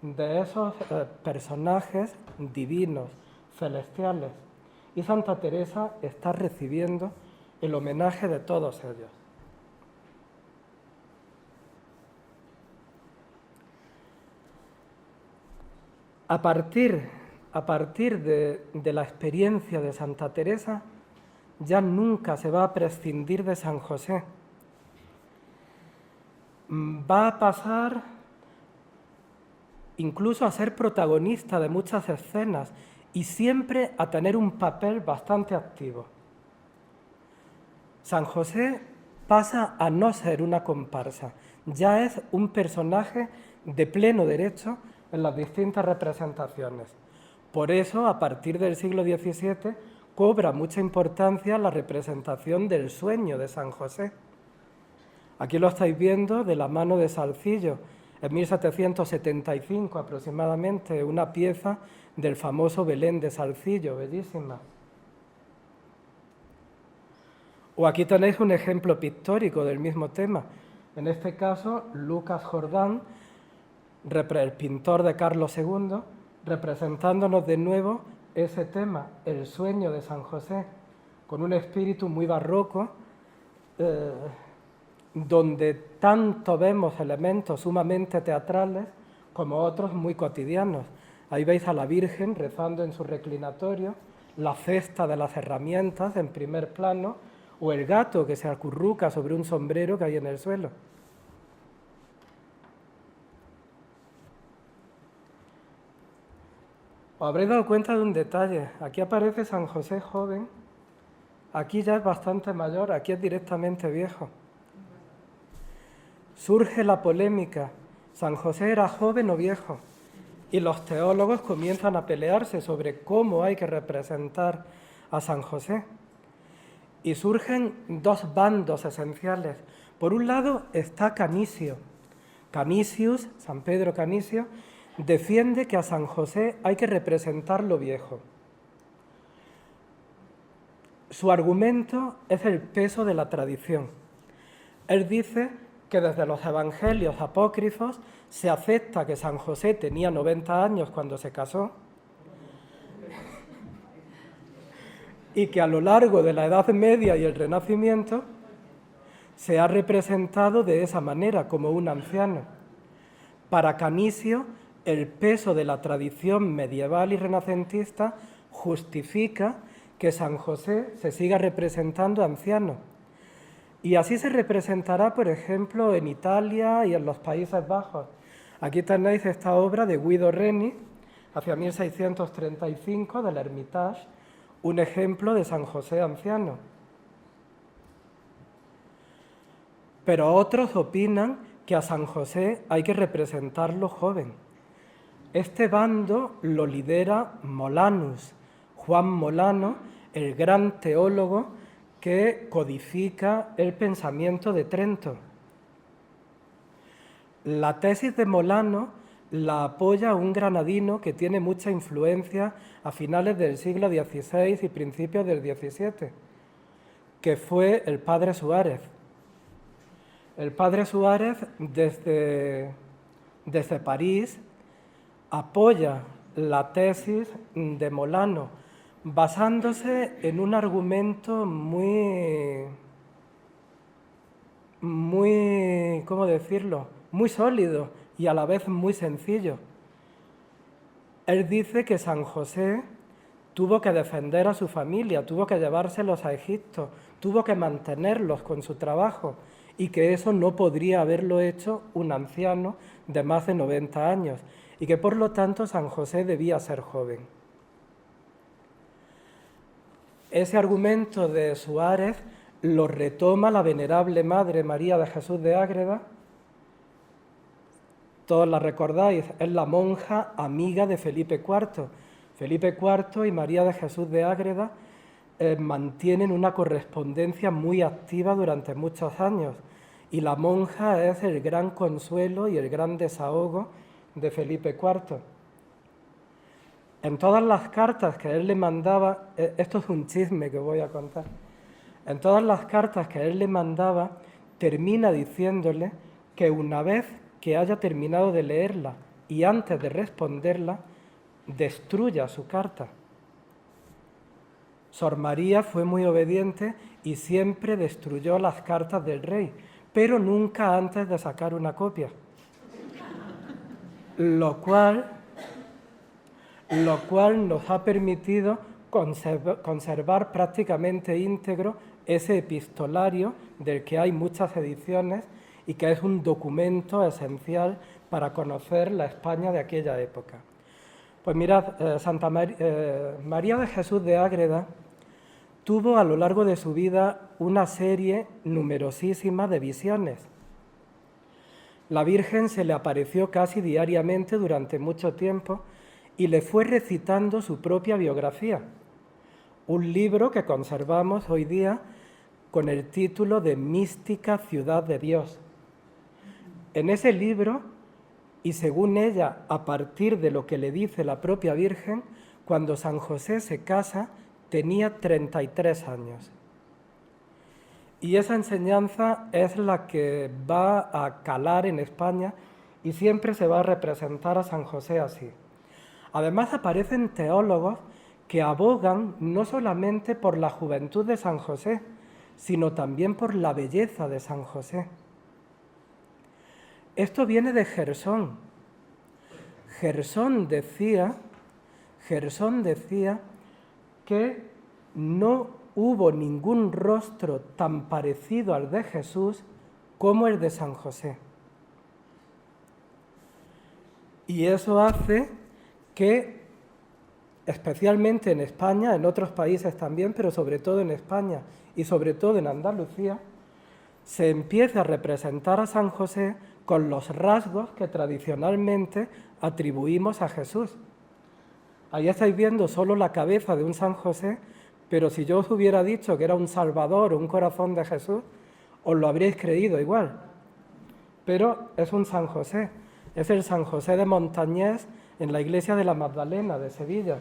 de esos personajes divinos, celestiales. Y Santa Teresa está recibiendo el homenaje de todos ellos. A partir de la experiencia de Santa Teresa, ya nunca se va a prescindir de San José. Va a pasar incluso a ser protagonista de muchas escenas y siempre a tener un papel bastante activo. San José pasa a no ser una comparsa, ya es un personaje de pleno derecho en las distintas representaciones. Por eso, a partir del siglo XVII, cobra mucha importancia la representación del sueño de San José. Aquí lo estáis viendo de la mano de Salzillo, en 1775 aproximadamente, una pieza del famoso Belén de Salzillo, bellísima. O aquí tenéis un ejemplo pictórico del mismo tema. En este caso, Lucas Jordán, el pintor de Carlos II, representándonos de nuevo ese tema, el sueño de San José, con un espíritu muy barroco, donde tanto vemos elementos sumamente teatrales como otros muy cotidianos. Ahí veis a la Virgen rezando en su reclinatorio, la cesta de las herramientas en primer plano, o el gato que se acurruca sobre un sombrero que hay en el suelo. Os habréis dado cuenta de un detalle. Aquí aparece San José joven, aquí ya es bastante mayor, aquí es directamente viejo. Surge la polémica, ¿San José era joven o viejo? Y los teólogos comienzan a pelearse sobre cómo hay que representar a San José. Y surgen dos bandos esenciales. Por un lado está Canisio. Canisius, San Pedro Canisio, defiende que a San José hay que representarlo viejo. Su argumento es el peso de la tradición. Él dice que desde los evangelios apócrifos se acepta que San José tenía 90 años cuando se casó y que a lo largo de la Edad Media y el Renacimiento se ha representado de esa manera, como un anciano. Para Canisio, el peso de la tradición medieval y renacentista justifica que San José se siga representando anciano. Y así se representará, por ejemplo, en Italia y en los Países Bajos. Aquí tenéis esta obra de Guido Reni, hacia 1635, del Hermitage, un ejemplo de San José anciano. Pero otros opinan que a San José hay que representarlo joven. Este bando lo lidera Molanus, Juan Molano, el gran teólogo que codifica el pensamiento de Trento. La tesis de Molano la apoya un granadino que tiene mucha influencia a finales del siglo XVI y principios del XVII, que fue el padre Suárez. El padre Suárez, desde París, apoya la tesis de Molano, basándose en un argumento muy, ¿cómo decirlo?, muy sólido y a la vez muy sencillo. Él dice que San José tuvo que defender a su familia, tuvo que llevárselos a Egipto, tuvo que mantenerlos con su trabajo y que eso no podría haberlo hecho un anciano de más de 90 años y que por lo tanto San José debía ser joven. Ese argumento de Suárez lo retoma la venerable Madre María de Jesús de Ágreda. Todos la recordáis, es la monja amiga de Felipe IV. Felipe IV y María de Jesús de Ágreda mantienen una correspondencia muy activa durante muchos años y la monja es el gran consuelo y el gran desahogo de Felipe IV. En todas las cartas que él le mandaba, esto es un chisme que voy a contar, en todas las cartas que él le mandaba termina diciéndole que una vez que haya terminado de leerla y antes de responderla, destruya su carta. Sor María fue muy obediente y siempre destruyó las cartas del rey, pero nunca antes de sacar una copia. Lo cual nos ha permitido conservar prácticamente íntegro ese epistolario del que hay muchas ediciones y que es un documento esencial para conocer la España de aquella época. Pues mirad, María de Jesús de Ágreda tuvo a lo largo de su vida una serie numerosísima de visiones. La Virgen se le apareció casi diariamente durante mucho tiempo y le fue recitando su propia biografía, un libro que conservamos hoy día con el título de Mística Ciudad de Dios. En ese libro, y según ella, a partir de lo que le dice la propia Virgen, cuando San José se casa, tenía 33 años. Y esa enseñanza es la que va a calar en España y siempre se va a representar a San José así. Además aparecen teólogos que abogan no solamente por la juventud de San José, sino también por la belleza de San José. Esto viene de Gersón. Gersón decía que no hubo ningún rostro tan parecido al de Jesús como el de San José. Y eso hace que, especialmente en España, en otros países también, pero sobre todo en España y sobre todo en Andalucía, se empiece a representar a San José con los rasgos que tradicionalmente atribuimos a Jesús. Ahí estáis viendo solo la cabeza de un San José, pero si yo os hubiera dicho que era un Salvador o un corazón de Jesús, os lo habríais creído igual. Pero es un San José, es el San José de Montañés en la iglesia de la Magdalena de Sevilla.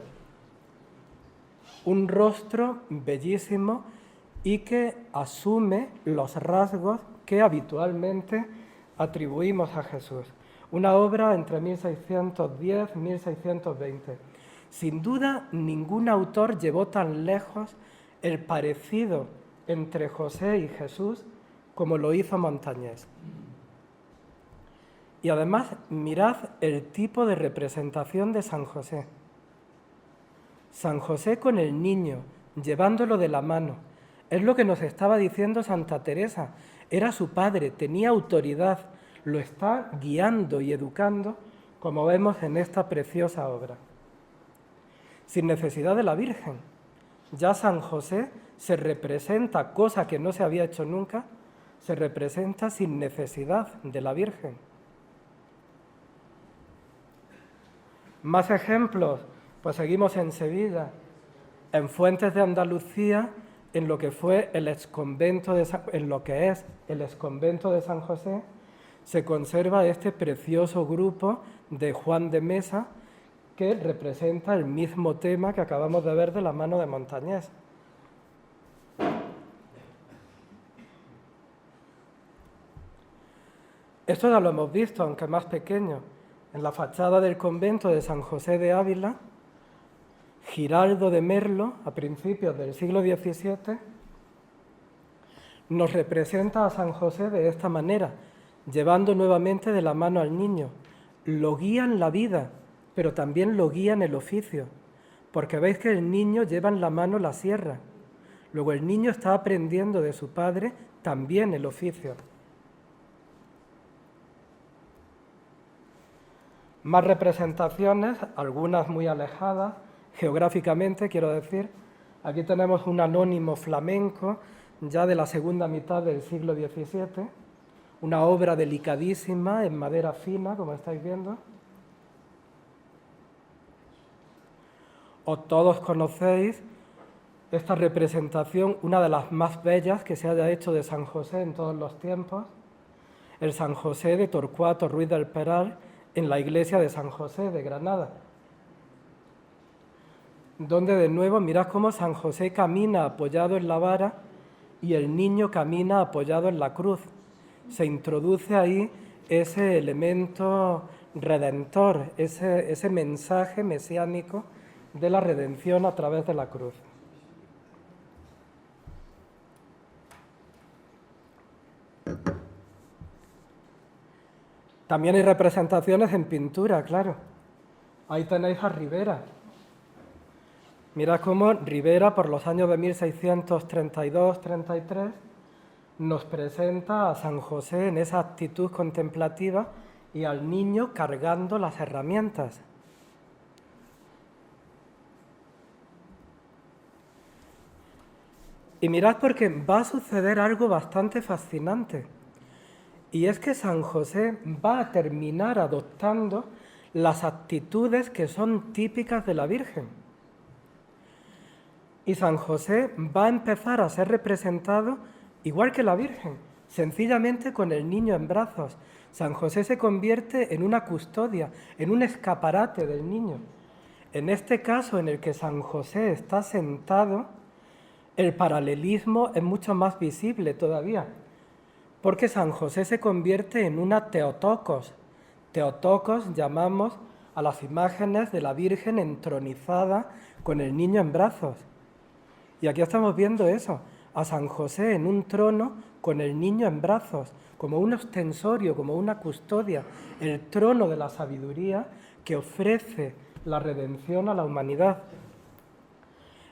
Un rostro bellísimo y que asume los rasgos que habitualmente atribuimos a Jesús. Una obra entre 1610 y 1620. Sin duda, ningún autor llevó tan lejos el parecido entre José y Jesús como lo hizo Montañés. Y además, mirad el tipo de representación de San José. San José con el niño, llevándolo de la mano. Es lo que nos estaba diciendo Santa Teresa. Era su padre, tenía autoridad, lo está guiando y educando, como vemos en esta preciosa obra. sin necesidad de la Virgen. Ya San José se representa, cosa que no se había hecho nunca, se representa sin necesidad de la Virgen. Más ejemplos, pues seguimos en Sevilla, en Fuentes de Andalucía, en lo que fue el exconvento en lo que es el exconvento de San José, se conserva este precioso grupo de Juan de Mesa que representa el mismo tema que acabamos de ver de la mano de Montañés. Esto ya lo hemos visto, aunque más pequeño. En la fachada del convento de San José de Ávila, Giraldo de Merlo, a principios del siglo XVII, nos representa a San José de esta manera, llevando nuevamente de la mano al niño. Lo guía en la vida, pero también lo guía en el oficio, porque veis que el niño lleva en la mano la sierra. Luego el niño está aprendiendo de su padre también el oficio. Más representaciones, algunas muy alejadas, geográficamente quiero decir. Aquí tenemos un anónimo flamenco ya de la segunda mitad del siglo XVII, una obra delicadísima en madera fina, como estáis viendo. O todos conocéis esta representación, una de las más bellas que se haya hecho de San José en todos los tiempos, el San José de Torcuato Ruiz del Peral, en la iglesia de San José de Granada, donde de nuevo mirad cómo San José camina apoyado en la vara y el niño camina apoyado en la cruz. Se introduce ahí ese elemento redentor, ese mensaje mesiánico de la redención a través de la cruz. También hay representaciones en pintura, claro. Ahí tenéis a Ribera. Mirad cómo Ribera, por los años de 1632-33, nos presenta a San José en esa actitud contemplativa y al niño cargando las herramientas. Y mirad porque va a suceder algo bastante fascinante. Y es que San José va a terminar adoptando las actitudes que son típicas de la Virgen. Y San José va a empezar a ser representado igual que la Virgen, sencillamente con el niño en brazos. San José se convierte en una custodia, en un escaparate del niño. En este caso en el que San José está sentado, el paralelismo es mucho más visible todavía, porque San José se convierte en una Teotokos. Teotokos llamamos a las imágenes de la Virgen entronizada con el niño en brazos. Y aquí estamos viendo eso, a San José en un trono con el niño en brazos, como un ostensorio, como una custodia, el trono de la sabiduría que ofrece la redención a la humanidad.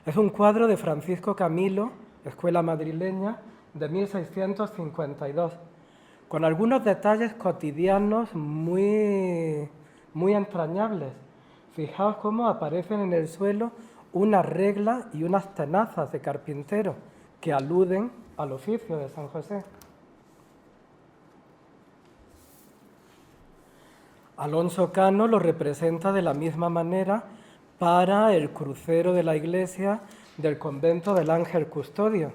Es un cuadro de Francisco Camilo, escuela madrileña, de 1652, con algunos detalles cotidianos muy entrañables. Fijaos cómo aparecen en el suelo unas reglas y unas tenazas de carpintero que aluden al oficio de San José. Alonso Cano lo representa de la misma manera para el crucero de la iglesia del convento del Ángel Custodio.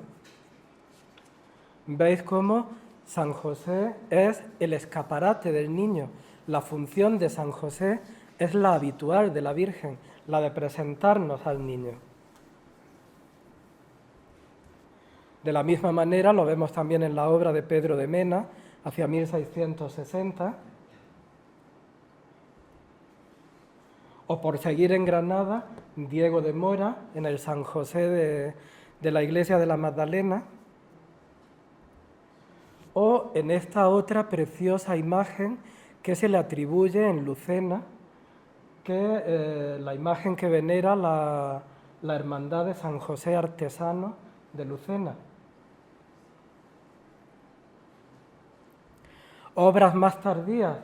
Veis cómo San José es el escaparate del niño. La función de San José es la habitual de la Virgen, la de presentarnos al niño. De la misma manera lo vemos también en la obra de Pedro de Mena, hacia 1660. O por seguir en Granada, Diego de Mora, en el San José de la iglesia de la Magdalena. O en esta otra preciosa imagen que se le atribuye en Lucena, que la imagen que venera la Hermandad de San José Artesano de Lucena. Obras más tardías,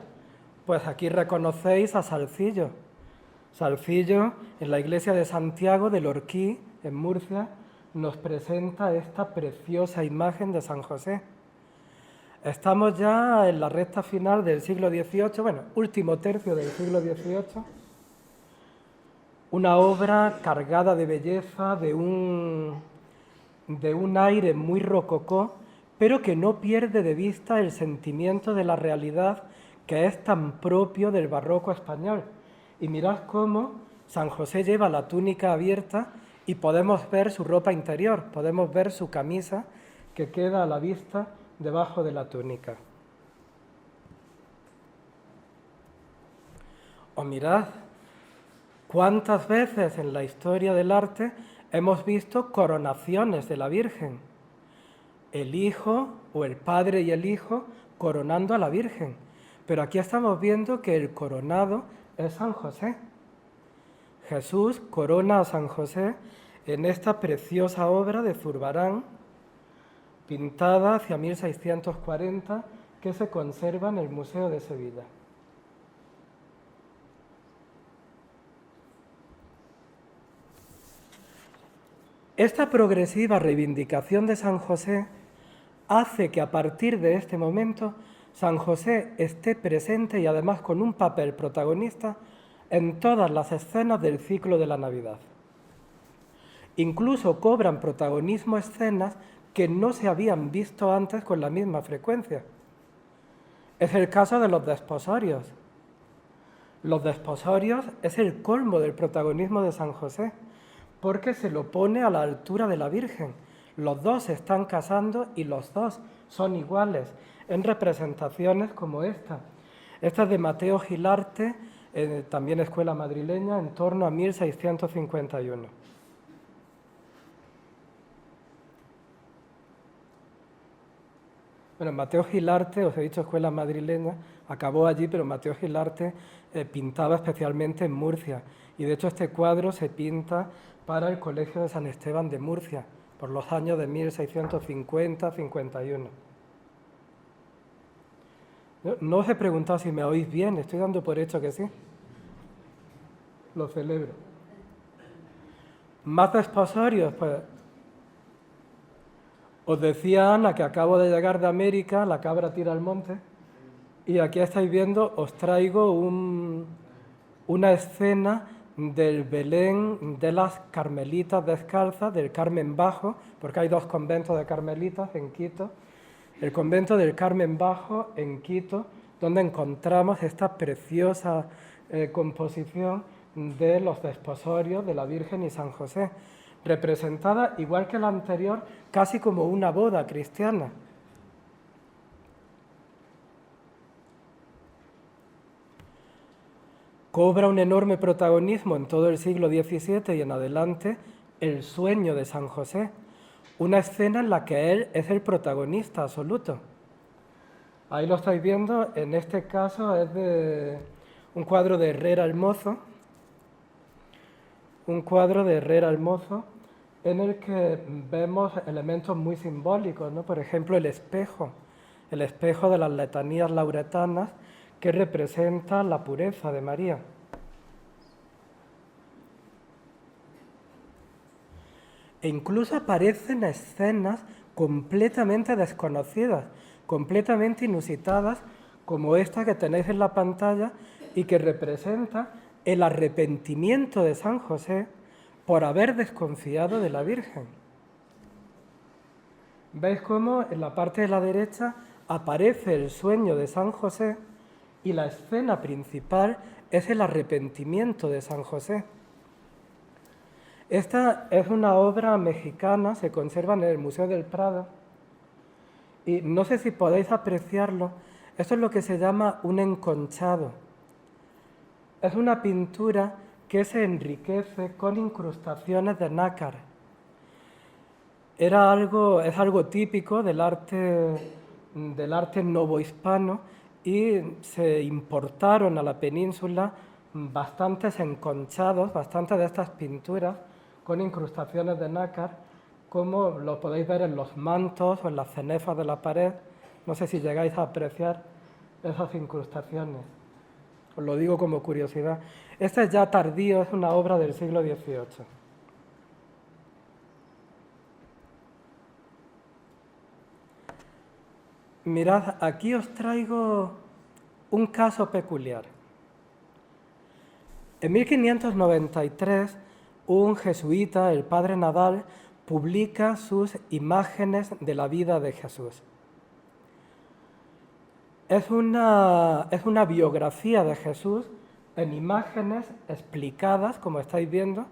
pues aquí reconocéis a Salcillo. Salcillo, en la iglesia de Santiago del Orquí, en Murcia, nos presenta esta preciosa imagen de San José. Estamos ya en la recta final del siglo XVIII, bueno, último tercio del siglo XVIII, una obra cargada de belleza, de un aire muy rococó, pero que no pierde de vista el sentimiento de la realidad que es tan propio del barroco español. Y mirad cómo San José lleva la túnica abierta y podemos ver su ropa interior, podemos ver su camisa que queda a la vista debajo de la túnica. O mirad cuántas veces en la historia del arte hemos visto coronaciones de la Virgen. El Hijo o el Padre y el Hijo coronando a la Virgen. Pero aquí estamos viendo que el coronado es San José. Jesús corona a San José en esta preciosa obra de Zurbarán, pintada hacia 1640, que se conserva en el Museo de Sevilla. Esta progresiva reivindicación de San José hace que a partir de este momento San José esté presente y además con un papel protagonista en todas las escenas del ciclo de la Navidad. Incluso cobran protagonismo escenas que no se habían visto antes con la misma frecuencia. Es el caso de los desposorios. Los desposorios es el colmo del protagonismo de San José, porque se lo pone a la altura de la Virgen. Los dos se están casando y los dos son iguales en representaciones como esta. Esta es de Mateo Gilarte, también escuela madrileña, en torno a 1651. Bueno, Mateo Gilarte, os he dicho escuela madrileña, acabó allí, pero Mateo Gilarte pintaba especialmente en Murcia. Y de hecho este cuadro se pinta para el Colegio de San Esteban de Murcia, por los años de 1650-51. No os he preguntado si me oís bien, estoy dando por hecho que sí. Lo celebro. Más desposorios, pues os decía Ana que acabo de llegar de América, la cabra tira al monte, y aquí estáis viendo, os traigo una escena del Belén de las Carmelitas Descalzas, del Carmen Bajo, porque hay dos conventos de Carmelitas en Quito. El convento del Carmen Bajo en Quito, donde encontramos esta preciosa composición de los desposorios de la Virgen y San José, representada, igual que la anterior, casi como una boda cristiana. Cobra un enorme protagonismo en todo el siglo XVII y en adelante el sueño de San José, una escena en la que él es el protagonista absoluto. Ahí lo estáis viendo, en este caso es de un cuadro de Herrera el Mozo, en el que vemos elementos muy simbólicos, ¿no? Por ejemplo, el espejo de las letanías lauretanas, que representa la pureza de María. E incluso aparecen escenas completamente desconocidas, completamente inusitadas, como esta que tenéis en la pantalla y que representa el arrepentimiento de San José por haber desconfiado de la Virgen. ¿Veis cómo en la parte de la derecha aparece el sueño de San José y la escena principal es el arrepentimiento de San José? Esta es una obra mexicana, se conserva en el Museo del Prado, y no sé si podéis apreciarlo, esto es lo que se llama un enconchado. Es una pintura que se enriquece con incrustaciones de nácar. Es algo típico del arte novohispano, y se importaron a la península bastantes enconchados, bastantes de estas pinturas con incrustaciones de nácar, como lo podéis ver en los mantos o en las cenefas de la pared. No sé si llegáis a apreciar esas incrustaciones. Os lo digo como curiosidad. Este es ya tardío, es una obra del siglo XVIII. Mirad, aquí os traigo un caso peculiar. En 1593, un jesuita, el padre Nadal, publica sus imágenes de la vida de Jesús. Es una biografía de Jesús en imágenes explicadas, como estáis viendo.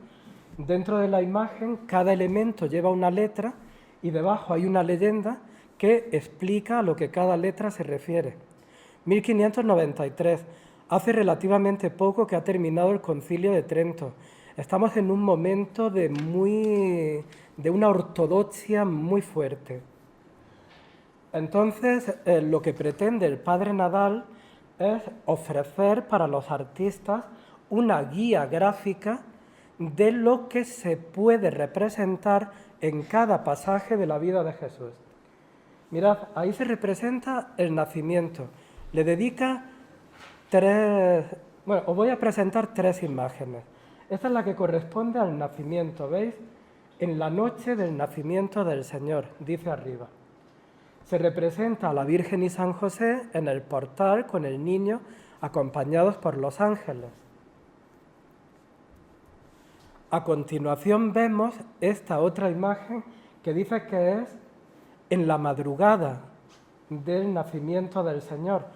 Dentro de la imagen, cada elemento lleva una letra y debajo hay una leyenda que explica a lo que cada letra se refiere. 1593, hace relativamente poco que ha terminado el Concilio de Trento. Estamos en un momento de una ortodoxia muy fuerte. Entonces, lo que pretende el padre Nadal es ofrecer para los artistas una guía gráfica de lo que se puede representar en cada pasaje de la vida de Jesús. Mirad, ahí se representa el nacimiento. Le dedica os voy a presentar 3 imágenes. Esta es la que corresponde al nacimiento, ¿veis? En la noche del nacimiento del Señor, dice arriba. Se representa a la Virgen y San José en el portal con el niño acompañados por los ángeles. A continuación vemos esta otra imagen que dice que es en la madrugada del nacimiento del Señor.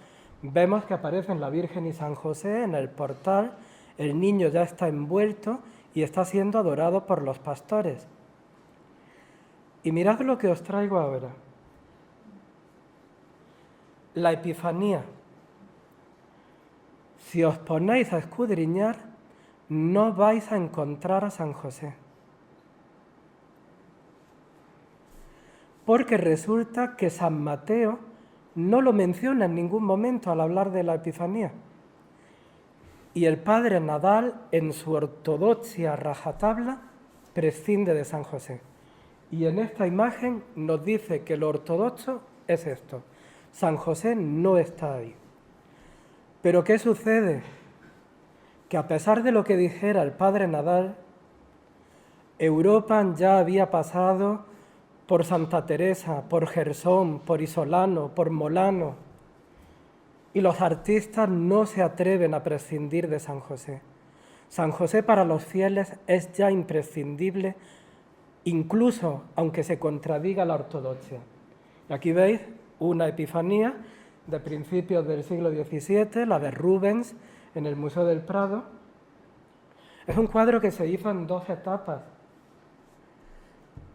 Vemos que aparecen la Virgen y San José en el portal, el niño ya está envuelto y está siendo adorado por los pastores. Y mirad lo que os traigo ahora. La Epifanía. Si os ponéis a escudriñar, no vais a encontrar a San José. Porque resulta que San Mateo no lo menciona en ningún momento al hablar de la Epifanía. Y el padre Nadal, en su ortodoxia rajatabla, prescinde de San José. Y en esta imagen nos dice que lo ortodoxo es esto. San José no está ahí. Pero ¿qué sucede? Que a pesar de lo que dijera el padre Nadal, Europa ya había pasado por Santa Teresa, por Gersón, por Isolano, por Molano, y los artistas no se atreven a prescindir de San José. San José para los fieles es ya imprescindible, incluso aunque se contradiga la ortodoxia. Y aquí veis una Epifanía de principios del siglo XVII, la de Rubens, en el Museo del Prado. Es un cuadro que se hizo en 2 etapas.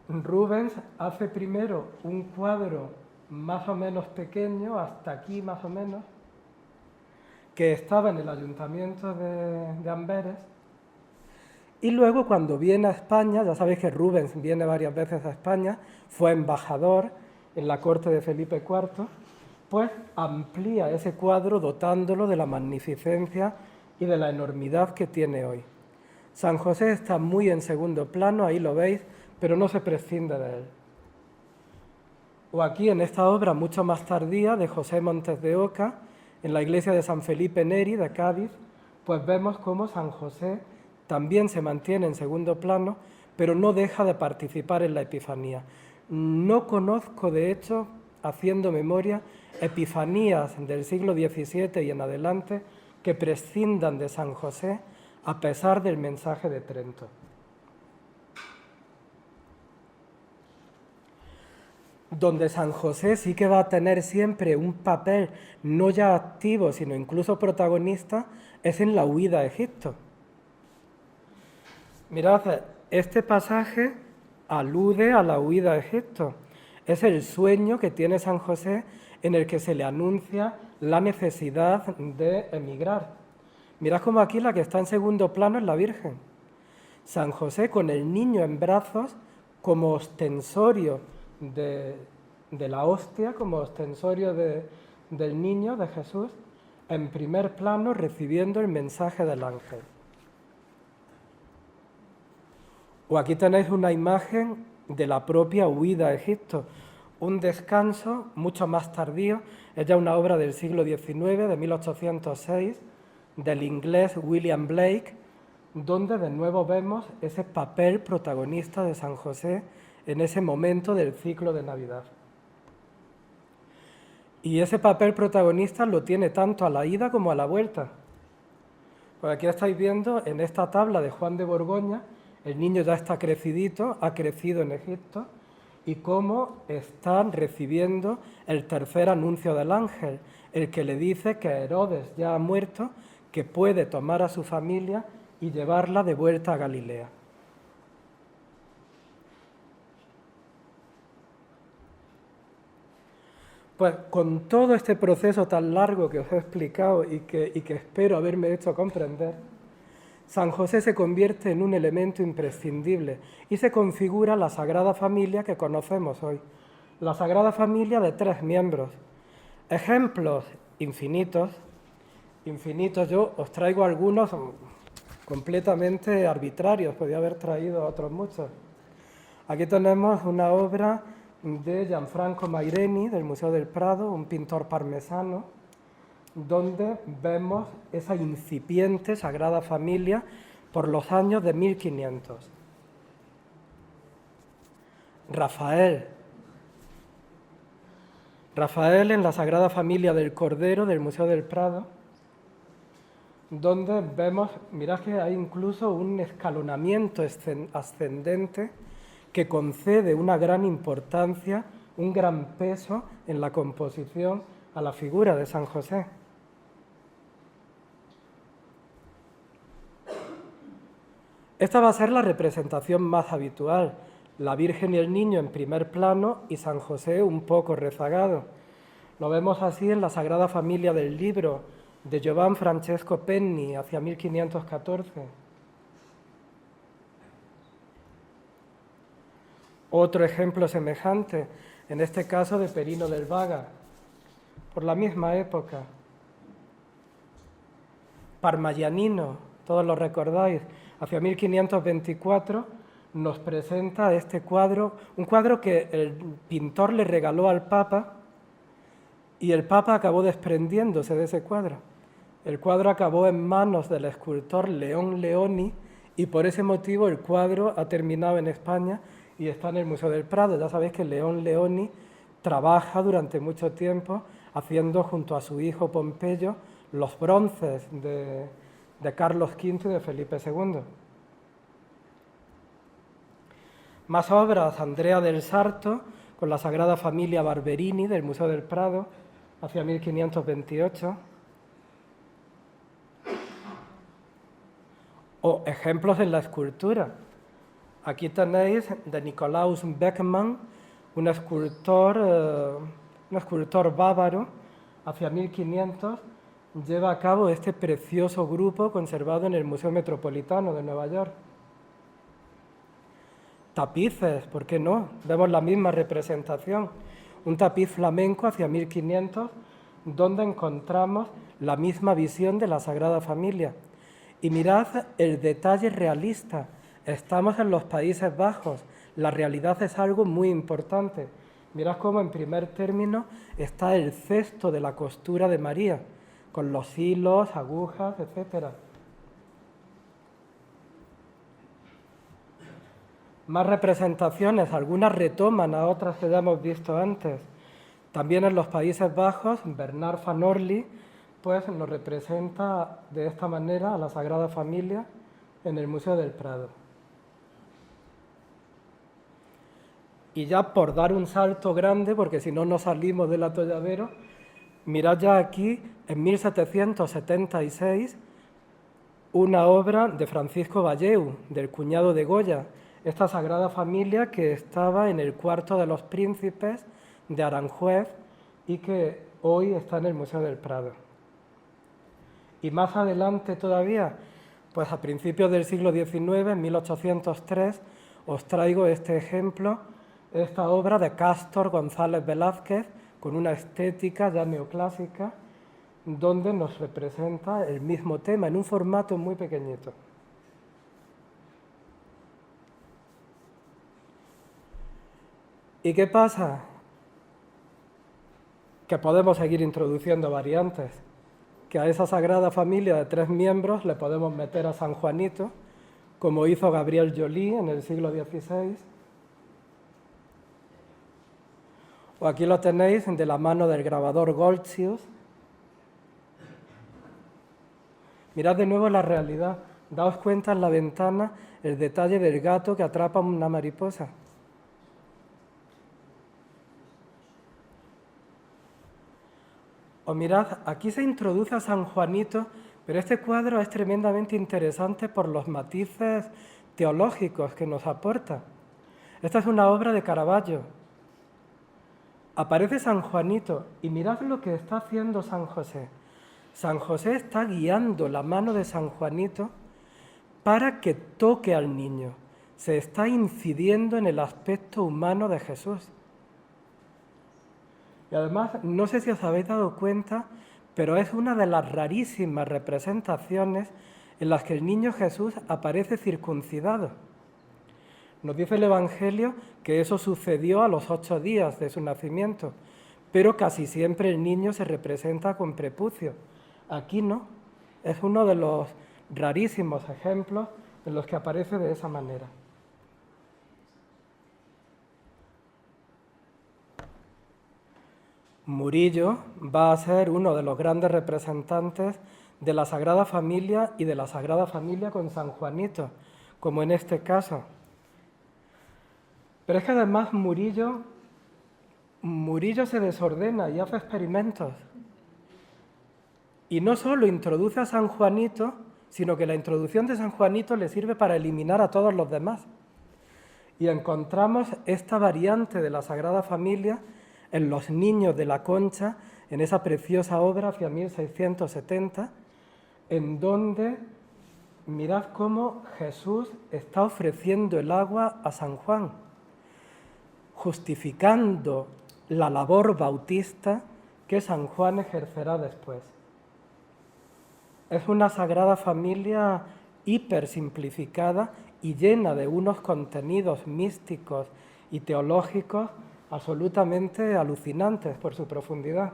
Rubens hace primero un cuadro más o menos pequeño, hasta aquí más o menos, que estaba en el ayuntamiento de Amberes, y luego cuando viene a España, ya sabéis que Rubens viene varias veces a España, fue embajador en la corte de Felipe IV, pues amplía ese cuadro dotándolo de la magnificencia y de la enormidad que tiene hoy. San José está muy en segundo plano, ahí lo veis, pero no se prescinde de él. O aquí en esta obra mucho más tardía de José Montes de Oca, en la iglesia de San Felipe Neri de Cádiz, pues vemos cómo San José también se mantiene en segundo plano, pero no deja de participar en la Epifanía. No conozco, de hecho, haciendo memoria, epifanías del siglo XVII y en adelante que prescindan de San José a pesar del mensaje de Trento. Donde San José sí que va a tener siempre un papel no ya activo, sino incluso protagonista, es en la huida a Egipto. Mirad, este pasaje alude a la huida a Egipto. Es el sueño que tiene San José en el que se le anuncia la necesidad de emigrar. Mirad cómo aquí la que está en segundo plano es la Virgen. San José con el niño en brazos como ostensorio de la hostia, como ostensorio del niño, de Jesús, en primer plano recibiendo el mensaje del ángel. O aquí tenéis una imagen de la propia huida a Egipto, un descanso mucho más tardío, es ya una obra del siglo XIX, de 1806, del inglés William Blake, donde de nuevo vemos ese papel protagonista de San José en ese momento del ciclo de Navidad. Y ese papel protagonista lo tiene tanto a la ida como a la vuelta. Pues aquí estáis viendo en esta tabla de Juan de Borgoña, el niño ya está crecidito, ha crecido en Egipto, y cómo están recibiendo el tercer anuncio del ángel, el que le dice que Herodes ya ha muerto, que puede tomar a su familia y llevarla de vuelta a Galilea. Pues con todo este proceso tan largo que os he explicado y que espero haberme hecho comprender, San José se convierte en un elemento imprescindible y se configura la Sagrada Familia que conocemos hoy. La Sagrada Familia de 3 miembros. Ejemplos infinitos, yo os traigo algunos completamente arbitrarios, podría haber traído otros muchos. Aquí tenemos una obra de Gianfranco Maireni, del Museo del Prado, un pintor parmesano, donde vemos esa incipiente Sagrada Familia por los años de 1500. Rafael en la Sagrada Familia del Cordero, del Museo del Prado, donde vemos, mirad que hay incluso un escalonamiento ascendente que concede una gran importancia, un gran peso en la composición a la figura de San José. Esta va a ser la representación más habitual, la Virgen y el Niño en primer plano y San José un poco rezagado. Lo vemos así en la Sagrada Familia del Libro de Giovan Francesco Penni, hacia 1514. Otro ejemplo semejante, en este caso de Perino del Vaga, por la misma época. Parmigianino, todos lo recordáis, hacia 1524 nos presenta este cuadro, un cuadro que el pintor le regaló al Papa y el Papa acabó desprendiéndose de ese cuadro. El cuadro acabó en manos del escultor León Leoni y por ese motivo el cuadro ha terminado en España y está en el Museo del Prado. Ya sabéis que León Leoni trabaja durante mucho tiempo haciendo junto a su hijo Pompeyo los bronces de Carlos V y de Felipe II. Más obras, Andrea del Sarto, con la Sagrada Familia Barberini del Museo del Prado, hacia 1528. O ejemplos en la escultura. Aquí tenéis de Nikolaus Beckmann, un escultor bávaro, hacia 1500, lleva a cabo este precioso grupo conservado en el Museo Metropolitano de Nueva York. Tapices, ¿por qué no? Vemos la misma representación. Un tapiz flamenco hacia 1500, donde encontramos la misma visión de la Sagrada Familia. Y mirad el detalle realista. Estamos en los Países Bajos. La realidad es algo muy importante. Mirad cómo en primer término está el cesto de la costura de María, con los hilos, agujas, etc. Más representaciones, algunas retoman a otras que ya hemos visto antes. También en los Países Bajos, Bernard van Orly pues nos representa de esta manera a la Sagrada Familia en el Museo del Prado. Y ya por dar un salto grande, porque si no nos salimos del atolladero, mirad ya aquí, en 1776, una obra de Francisco Valleu, del cuñado de Goya, esta Sagrada Familia que estaba en el cuarto de los príncipes de Aranjuez y que hoy está en el Museo del Prado. Y más adelante todavía, pues a principios del siglo XIX, en 1803, os traigo este ejemplo, esta obra de Cástor González Velázquez, con una estética ya neoclásica, donde nos representa el mismo tema en un formato muy pequeñito. ¿Y qué pasa? Que podemos seguir introduciendo variantes. que a esa Sagrada Familia de 3 miembros le podemos meter a San Juanito, como hizo Gabriel Joly en el siglo XVI. O aquí lo tenéis de la mano del grabador Goltzius. Mirad de nuevo la realidad. Daos cuenta en la ventana el detalle del gato que atrapa una mariposa. O mirad, aquí se introduce a San Juanito, pero este cuadro es tremendamente interesante por los matices teológicos que nos aporta. Esta es una obra de Caravaggio. Aparece San Juanito y mirad lo que está haciendo San José. San José está guiando la mano de San Juanito para que toque al niño. Se está incidiendo en el aspecto humano de Jesús. Y además, no sé si os habéis dado cuenta, pero es una de las rarísimas representaciones en las que el niño Jesús aparece circuncidado. Nos dice el Evangelio que eso sucedió a los 8 días de su nacimiento, pero casi siempre el niño se representa con prepucio. Aquí no, es uno de los rarísimos ejemplos en los que aparece de esa manera. Murillo va a ser uno de los grandes representantes de la Sagrada Familia y de la Sagrada Familia con San Juanito, como en este caso. Pero es que además Murillo se desordena y hace experimentos. Y no solo introduce a San Juanito, sino que la introducción de San Juanito le sirve para eliminar a todos los demás. Y encontramos esta variante de la Sagrada Familia en los niños de la Concha, en esa preciosa obra hacia 1670, en donde mirad cómo Jesús está ofreciendo el agua a San Juan, justificando la labor bautista que San Juan ejercerá después. Es una Sagrada Familia hipersimplificada y llena de unos contenidos místicos y teológicos absolutamente alucinantes por su profundidad.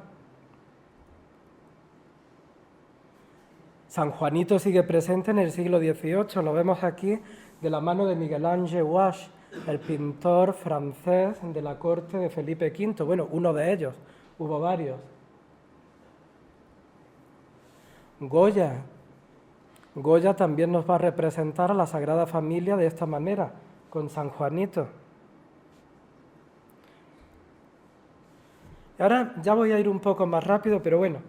San Juanito sigue presente en el siglo XVIII, lo vemos aquí de la mano de Miguel Ángel Wash, el pintor francés de la corte de Felipe V. Bueno, uno de ellos, hubo varios. Goya también nos va a representar a la Sagrada Familia de esta manera, con San Juanito. Ahora ya voy a ir un poco más rápido, pero bueno,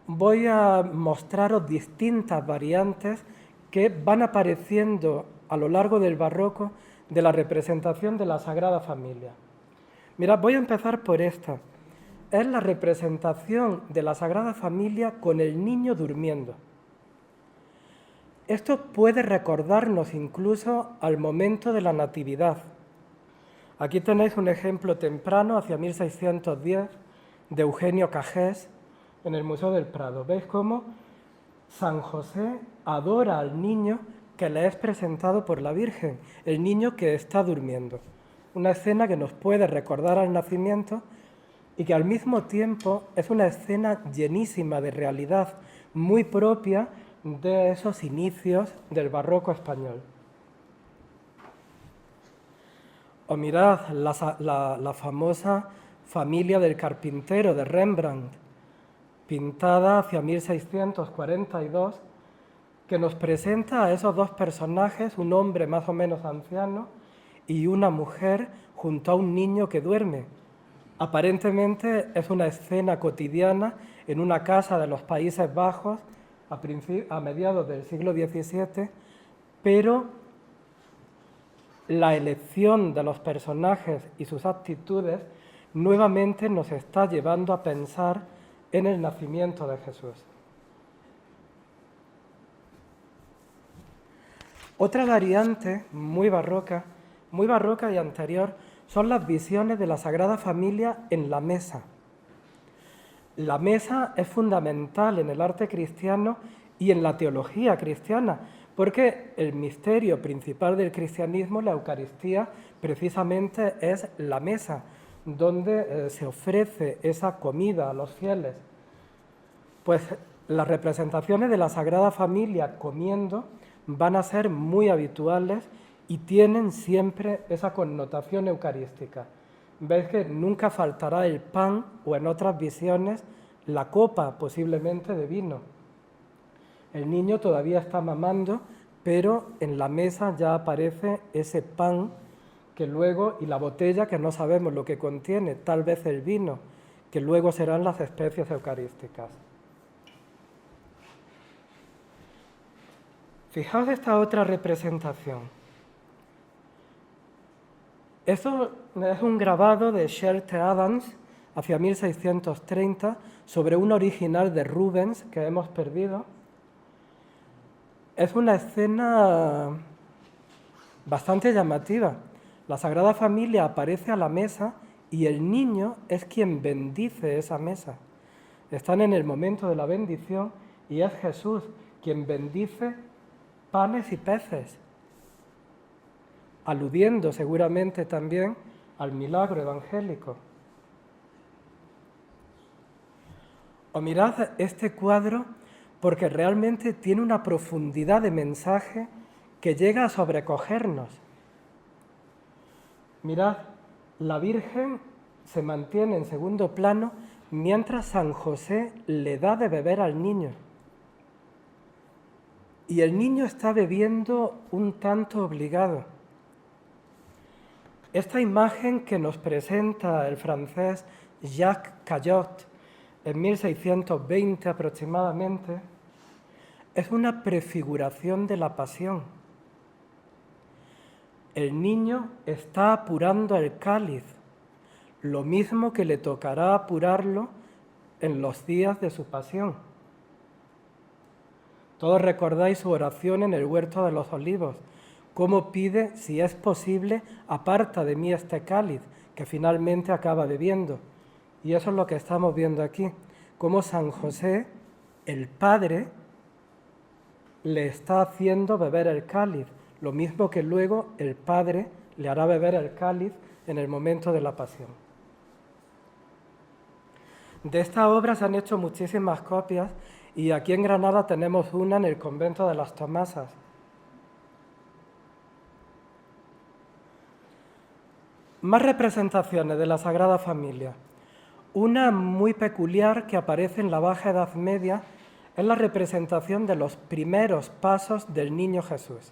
voy a mostraros distintas variantes que van apareciendo a lo largo del barroco de la representación de la Sagrada Familia. Mirad, voy a empezar por esta. Es la representación de la Sagrada Familia con el niño durmiendo. Esto puede recordarnos incluso al momento de la Natividad. Aquí tenéis un ejemplo temprano, hacia 1610, de Eugenio Cajés, en el Museo del Prado. ¿Veis cómo San José adora al niño que le es presentado por la Virgen, el niño que está durmiendo? Una escena que nos puede recordar al nacimiento y que al mismo tiempo es una escena llenísima de realidad, muy propia de esos inicios del barroco español. O mirad la famosa Familia del Carpintero de Rembrandt, pintada hacia 1642, que nos presenta a esos dos personajes, un hombre más o menos anciano y una mujer junto a un niño que duerme. Aparentemente es una escena cotidiana en una casa de los Países Bajos a mediados del siglo XVII, pero la elección de los personajes y sus actitudes nuevamente nos está llevando a pensar en el nacimiento de Jesús. Otra variante muy barroca y anterior, son las visiones de la Sagrada Familia en la mesa. La mesa es fundamental en el arte cristiano y en la teología cristiana, porque el misterio principal del cristianismo, la Eucaristía, precisamente es la mesa, donde se ofrece esa comida a los fieles. Pues Las representaciones de la Sagrada Familia comiendo van a ser muy habituales y tienen siempre esa connotación eucarística. Veis que nunca faltará el pan o en otras visiones la copa posiblemente de vino. El niño todavía está mamando, pero en la mesa ya aparece ese pan que luego, y la botella que no sabemos lo que contiene, tal vez el vino, que luego serán las especies eucarísticas. Fijaos esta otra representación. Esto es un grabado de Shelton Adams hacia 1630 sobre un original de Rubens que hemos perdido. Es una escena bastante llamativa. La Sagrada Familia aparece a la mesa y el niño es quien bendice esa mesa. Están en el momento de la bendición y es Jesús quien bendice panes y peces, aludiendo seguramente también al milagro evangélico. O mirad este cuadro porque realmente tiene una profundidad de mensaje que llega a sobrecogernos. Mirad, la Virgen se mantiene en segundo plano mientras San José le da de beber al niño. Y el niño está bebiendo un tanto obligado. Esta imagen que nos presenta el francés Jacques Callot en 1620 aproximadamente es una prefiguración de la pasión. El niño está apurando el cáliz, lo mismo que le tocará apurarlo en los días de su pasión. Todos recordáis su oración en el huerto de los olivos, cómo pide, si es posible, aparta de mí este cáliz, que finalmente acaba bebiendo. Y eso es lo que estamos viendo aquí, cómo San José, el Padre, le está haciendo beber el cáliz, lo mismo que luego el Padre le hará beber el cáliz en el momento de la pasión. De esta obra se han hecho muchísimas copias y aquí en Granada tenemos una en el convento de las Tomasas. Más representaciones de la Sagrada Familia. Una muy peculiar que aparece en la Baja Edad Media es la representación de los primeros pasos del niño Jesús.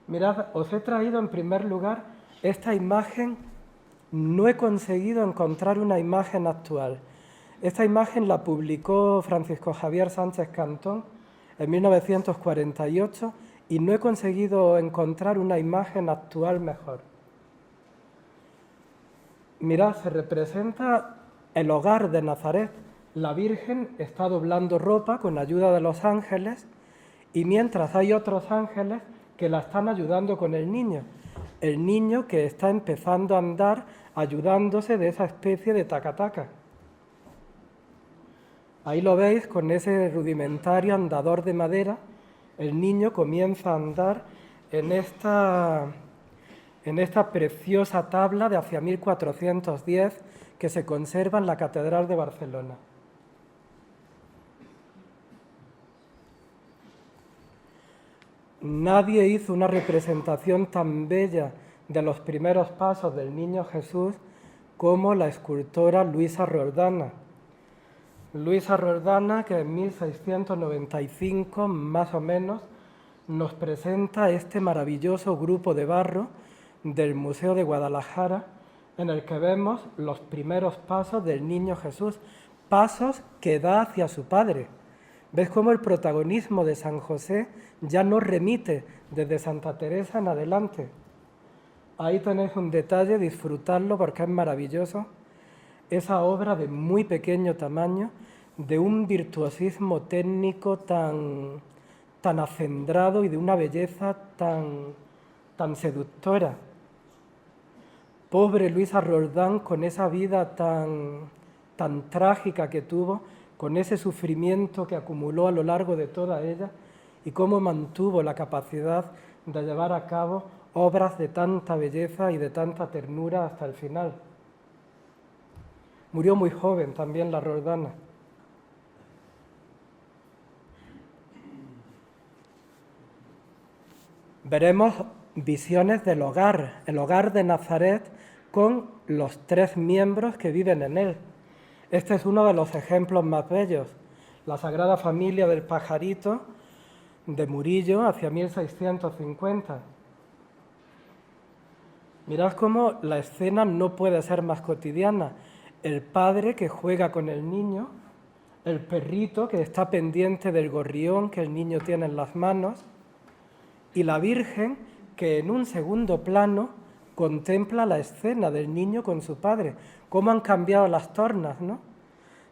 Mirad, os he traído en primer lugar esta imagen. No he conseguido encontrar una imagen actual. Esta imagen la publicó Francisco Javier Sánchez Cantón en 1948 y no he conseguido encontrar una imagen actual mejor. Mirad, se representa el hogar de Nazaret. La Virgen está doblando ropa con ayuda de los ángeles y mientras hay otros ángeles que la están ayudando con el niño que está empezando a andar ayudándose de esa especie de taca-taca. Ahí lo veis con ese rudimentario andador de madera. El niño comienza a andar en esta preciosa tabla de hacia 1410 que se conserva en la Catedral de Barcelona. Nadie hizo una representación tan bella de los primeros pasos del niño Jesús como la escultora Luisa Roldana. Luisa Roldana, que en 1695 más o menos nos presenta este maravilloso grupo de barro del Museo de Guadalajara en el que vemos los primeros pasos del niño Jesús, pasos que da hacia su Padre. ¿Ves cómo el protagonismo de San José ya no remite desde Santa Teresa en adelante? Ahí tenéis un detalle, disfrutarlo porque es maravilloso. Esa obra de muy pequeño tamaño, de un virtuosismo técnico tan acendrado y de una belleza tan seductora. Pobre Luisa Roldán con esa vida tan trágica que tuvo, con ese sufrimiento que acumuló a lo largo de toda ella y cómo mantuvo la capacidad de llevar a cabo obras de tanta belleza y de tanta ternura hasta el final. Murió muy joven también la Roldana. Veremos visiones del hogar, el hogar de Nazaret con los 3 miembros que viven en él. Este es uno de los ejemplos más bellos. La Sagrada Familia del Pajarito de Murillo hacia 1650. Mirad cómo la escena no puede ser más cotidiana. El padre que juega con el niño, el perrito que está pendiente del gorrión que el niño tiene en las manos, y la Virgen que en un segundo plano contempla la escena del niño con su padre. Cómo han cambiado las tornas, ¿no?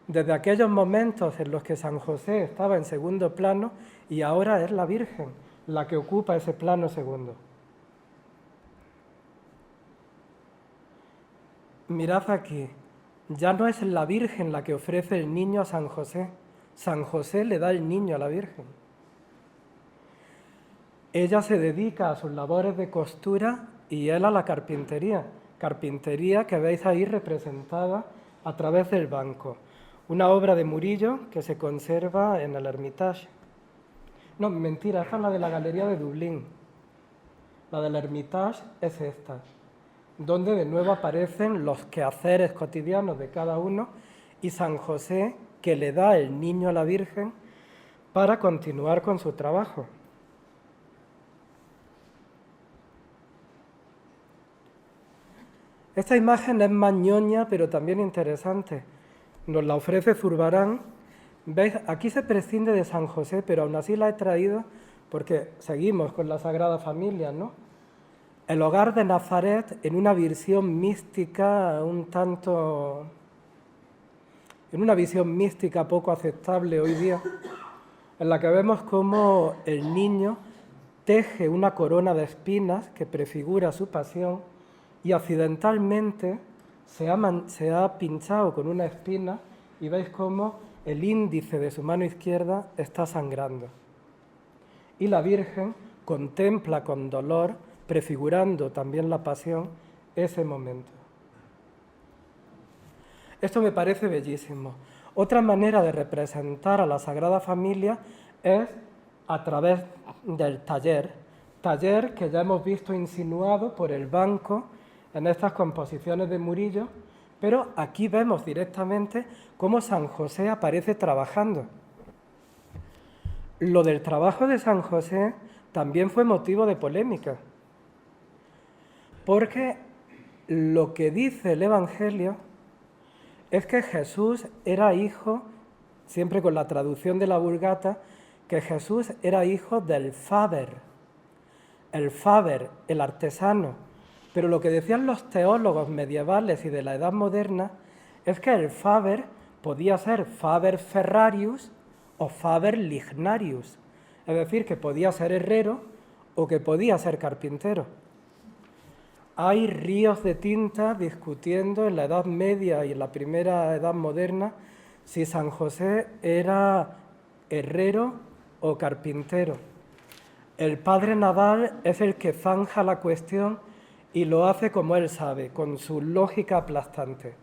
Desde aquellos momentos en los que San José estaba en segundo plano y ahora es la Virgen la que ocupa ese plano segundo. Mirad aquí, ya no es la Virgen la que ofrece el niño a San José le da el niño a la Virgen. Ella se dedica a sus labores de costura y él a la carpintería que veis ahí representada a través del banco. Una obra de Murillo que se conserva en el Hermitage. No, mentira, esta es la de la Galería de Dublín. La del Hermitage es esta, donde de nuevo aparecen los quehaceres cotidianos de cada uno y San José que le da el niño a la Virgen para continuar con su trabajo. Esta imagen es más ñoña, pero también interesante. Nos la ofrece Zurbarán. ¿Veis? Aquí se prescinde de San José, pero aún así la he traído porque seguimos con la Sagrada Familia, ¿no? El hogar de Nazaret en una visión mística en una visión mística poco aceptable hoy día, en la que vemos cómo el niño teje una corona de espinas que prefigura su pasión y accidentalmente se ha pinchado con una espina y veis cómo el índice de su mano izquierda está sangrando. Y la Virgen contempla con dolor, prefigurando también la pasión, ese momento. Esto me parece bellísimo. Otra manera de representar a la Sagrada Familia es a través del taller que ya hemos visto insinuado por el banco en estas composiciones de Murillo, pero aquí vemos directamente cómo San José aparece trabajando. Lo del trabajo de San José también fue motivo de polémica, porque lo que dice el Evangelio es que Jesús era hijo, siempre con la traducción de la Vulgata, que Jesús era hijo del Faber, el artesano. Pero lo que decían los teólogos medievales y de la Edad Moderna es que el Faber podía ser Faber Ferrarius o Faber Lignarius, es decir, que podía ser herrero o que podía ser carpintero. Hay ríos de tinta discutiendo en la Edad Media y en la primera Edad Moderna si San José era herrero o carpintero. El padre Nadal es el que zanja la cuestión y lo hace como él sabe, con su lógica aplastante.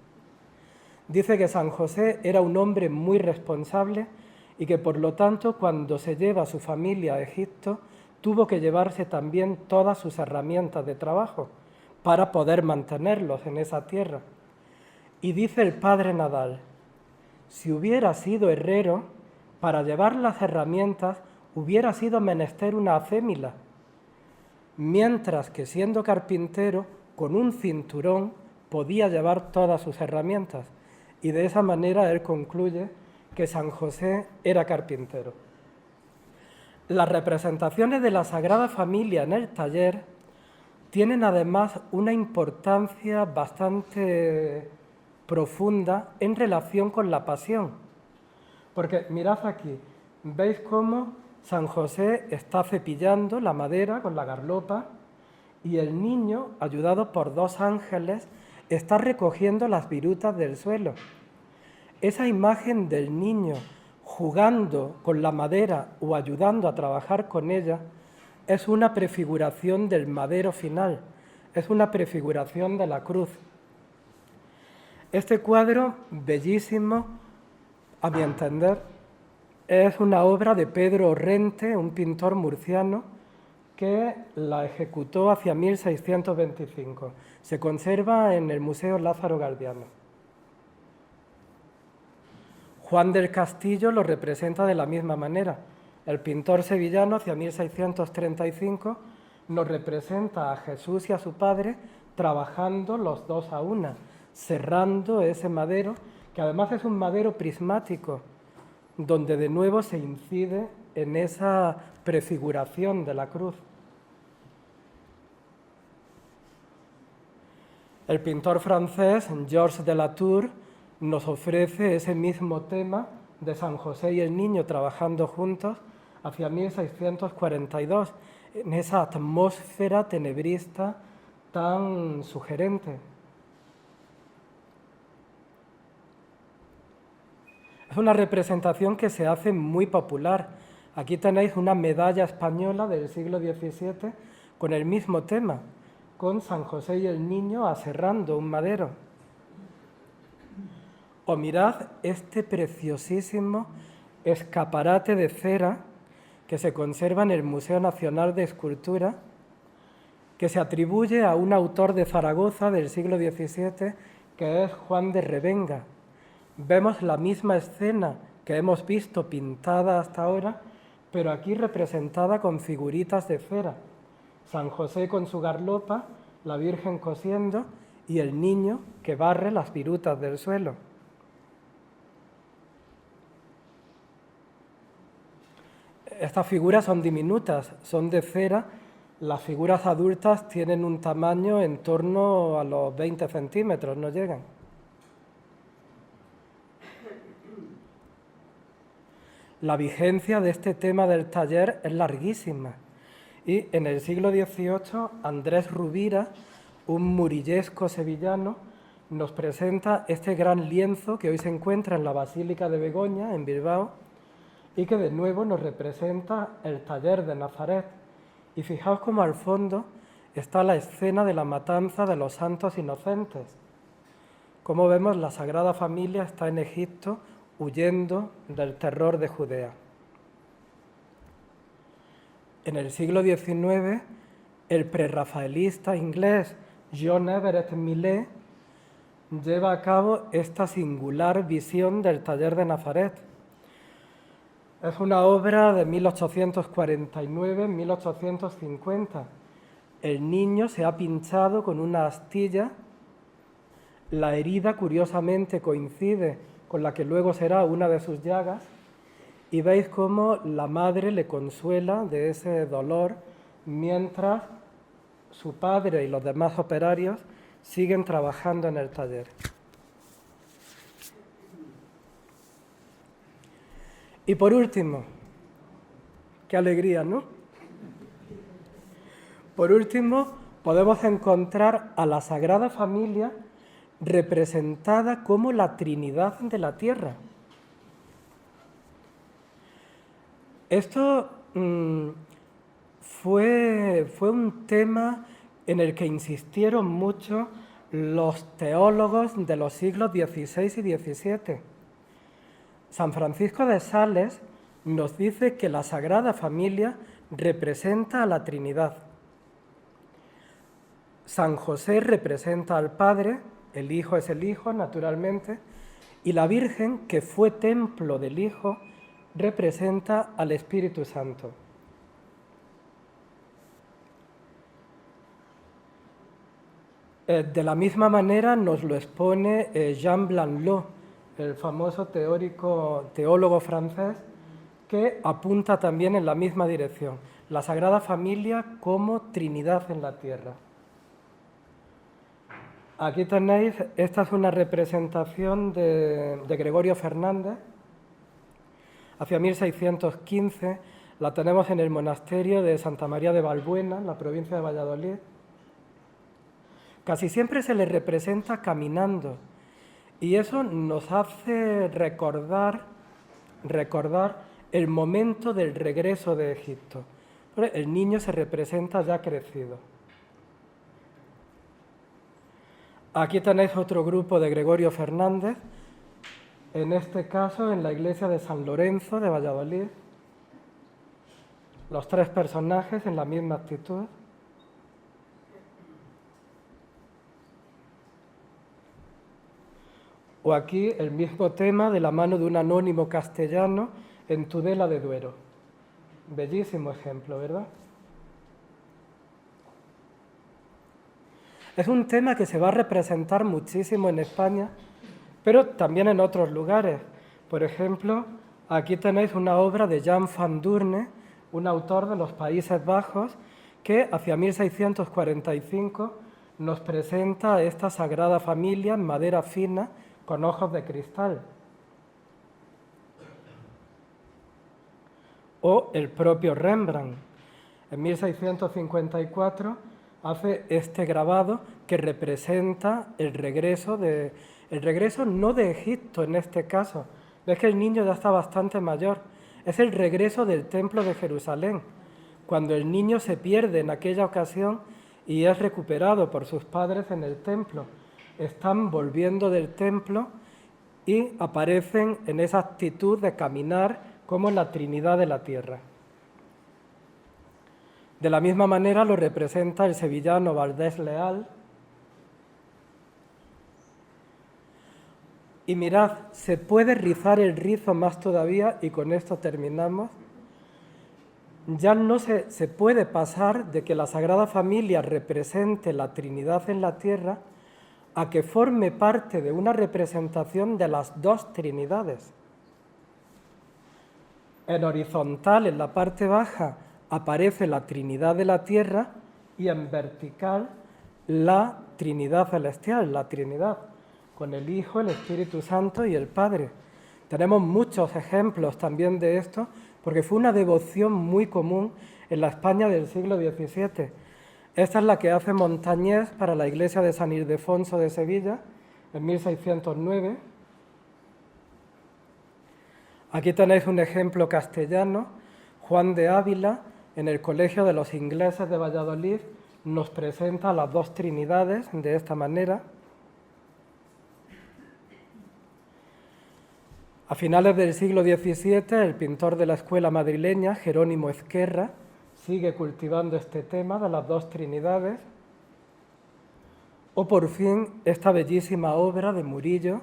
Dice que San José era un hombre muy responsable y que por lo tanto cuando se lleva a su familia a Egipto tuvo que llevarse también todas sus herramientas de trabajo para poder mantenerlos en esa tierra. Y dice el padre Nadal, si hubiera sido herrero, para llevar las herramientas hubiera sido menester una acémila, mientras que siendo carpintero, con un cinturón podía llevar todas sus herramientas. Y de esa manera él concluye que San José era carpintero. Las representaciones de la Sagrada Familia en el taller tienen además una importancia bastante profunda en relación con la pasión. Porque mirad aquí, veis cómo San José está cepillando la madera con la garlopa y el niño, ayudado por 2 ángeles, está recogiendo las virutas del suelo. Esa imagen del niño jugando con la madera o ayudando a trabajar con ella es una prefiguración del madero final, es una prefiguración de la cruz. Este cuadro, bellísimo, a mi entender, es una obra de Pedro Orrente, un pintor murciano, que la ejecutó hacia 1625. Se conserva en el Museo Lázaro Galdiano. Juan del Castillo lo representa de la misma manera. El pintor sevillano, hacia 1635, nos representa a Jesús y a su padre trabajando los dos a una, cerrando ese madero, que además es un madero prismático, donde de nuevo se incide en esa prefiguración de la cruz. El pintor francés Georges de Latour nos ofrece ese mismo tema de San José y el niño trabajando juntos hacia 1642, en esa atmósfera tenebrista tan sugerente. Es una representación que se hace muy popular. Aquí tenéis una medalla española del siglo XVII con el mismo tema, con San José y el niño aserrando un madero. O mirad este preciosísimo escaparate de cera que se conserva en el Museo Nacional de Escultura, que se atribuye a un autor de Zaragoza del siglo XVII, que es Juan de Revenga. Vemos la misma escena que hemos visto pintada hasta ahora, pero aquí representada con figuritas de cera. San José con su garlopa, la Virgen cosiendo y el niño que barre las virutas del suelo. Estas figuras son diminutas, son de cera. Las figuras adultas tienen un tamaño en torno a los 20 centímetros, no llegan. La vigencia de este tema del taller es larguísima. Y en el siglo XVIII, Andrés Rubira, un murillesco sevillano, nos presenta este gran lienzo que hoy se encuentra en la Basílica de Begoña, en Bilbao, y que de nuevo nos representa el taller de Nazaret. Y fijaos cómo al fondo está la escena de la matanza de los santos inocentes. Como vemos, la Sagrada Familia está en Egipto huyendo del terror de Judea. En el siglo XIX, el prerrafaelista inglés John Everett Millais lleva a cabo esta singular visión del taller de Nazaret. Es una obra de 1849-1850. El niño se ha pinchado con una astilla. La herida, curiosamente, coincide con la que luego será una de sus llagas, y veis cómo la madre le consuela de ese dolor mientras su padre y los demás operarios siguen trabajando en el taller. Y por último, qué alegría, ¿no? Por último, podemos encontrar a la Sagrada Familia representada como la Trinidad de la Tierra. Esto fue un tema en el que insistieron mucho los teólogos de los siglos XVI y XVII. San Francisco de Sales nos dice que la Sagrada Familia representa a la Trinidad. San José representa al Padre, el Hijo es el Hijo, naturalmente, y la Virgen, que fue templo del Hijo, representa al Espíritu Santo. De la misma manera nos lo expone Jean Blanlot, el famoso teólogo francés, que apunta también en la misma dirección, la Sagrada Familia como Trinidad en la tierra. Aquí tenéis, esta es una representación de Gregorio Fernández, hacia 1615, la tenemos en el monasterio de Santa María de Valbuena, en la provincia de Valladolid. Casi siempre se le representa caminando, y eso nos hace recordar el momento del regreso de Egipto. El niño se representa ya crecido. Aquí tenéis otro grupo de Gregorio Fernández, en este caso en la iglesia de San Lorenzo de Valladolid. los tres personajes en la misma actitud. O aquí el mismo tema de la mano de un anónimo castellano en Tudela de Duero. Bellísimo ejemplo, ¿verdad? Es un tema que se va a representar muchísimo en España, pero también en otros lugares. Por ejemplo, aquí tenéis una obra de Jan van Durne, un autor de los Países Bajos, que hacia 1645 nos presenta esta Sagrada Familia en madera fina con ojos de cristal. O el propio Rembrandt, en 1654, hace este grabado que representa el regreso no de Egipto en este caso, ves que el niño ya está bastante mayor, es el regreso del templo de Jerusalén, cuando el niño se pierde en aquella ocasión y es recuperado por sus padres en el templo. Están volviendo del templo y aparecen en esa actitud de caminar como la Trinidad de la tierra. De la misma manera lo representa el sevillano Valdés Leal. Y mirad, se puede rizar el rizo más todavía, y con esto terminamos. Ya no se puede pasar de que la Sagrada Familia represente la Trinidad en la tierra a que forme parte de una representación de las dos Trinidades. En horizontal, en la parte baja, aparece la Trinidad de la tierra y en vertical la Trinidad celestial, la Trinidad, con el Hijo, el Espíritu Santo y el Padre. Tenemos muchos ejemplos también de esto, porque fue una devoción muy común en la España del siglo XVII. Esta es la que hace Montañés para la iglesia de San Ildefonso de Sevilla, en 1609. Aquí tenéis un ejemplo castellano. Juan de Ávila, en el Colegio de los Ingleses de Valladolid, nos presenta las dos Trinidades de esta manera. A finales del siglo XVII, el pintor de la escuela madrileña, Jerónimo Ezquerra, sigue cultivando este tema de las dos Trinidades. O por fin, esta bellísima obra de Murillo,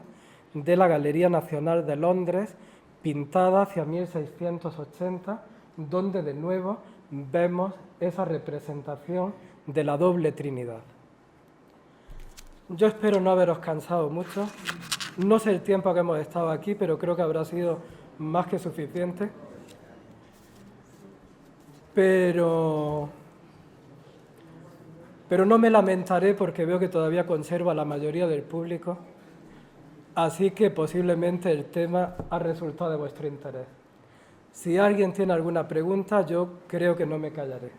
de la Galería Nacional de Londres, pintada hacia 1680, donde de nuevo vemos esa representación de la doble Trinidad. Yo espero no haberos cansado mucho. No sé el tiempo que hemos estado aquí, pero creo que habrá sido más que suficiente. Pero no me lamentaré porque veo que todavía conserva la mayoría del público. Así que posiblemente el tema ha resultado de vuestro interés. Si alguien tiene alguna pregunta, yo creo que no me callaré.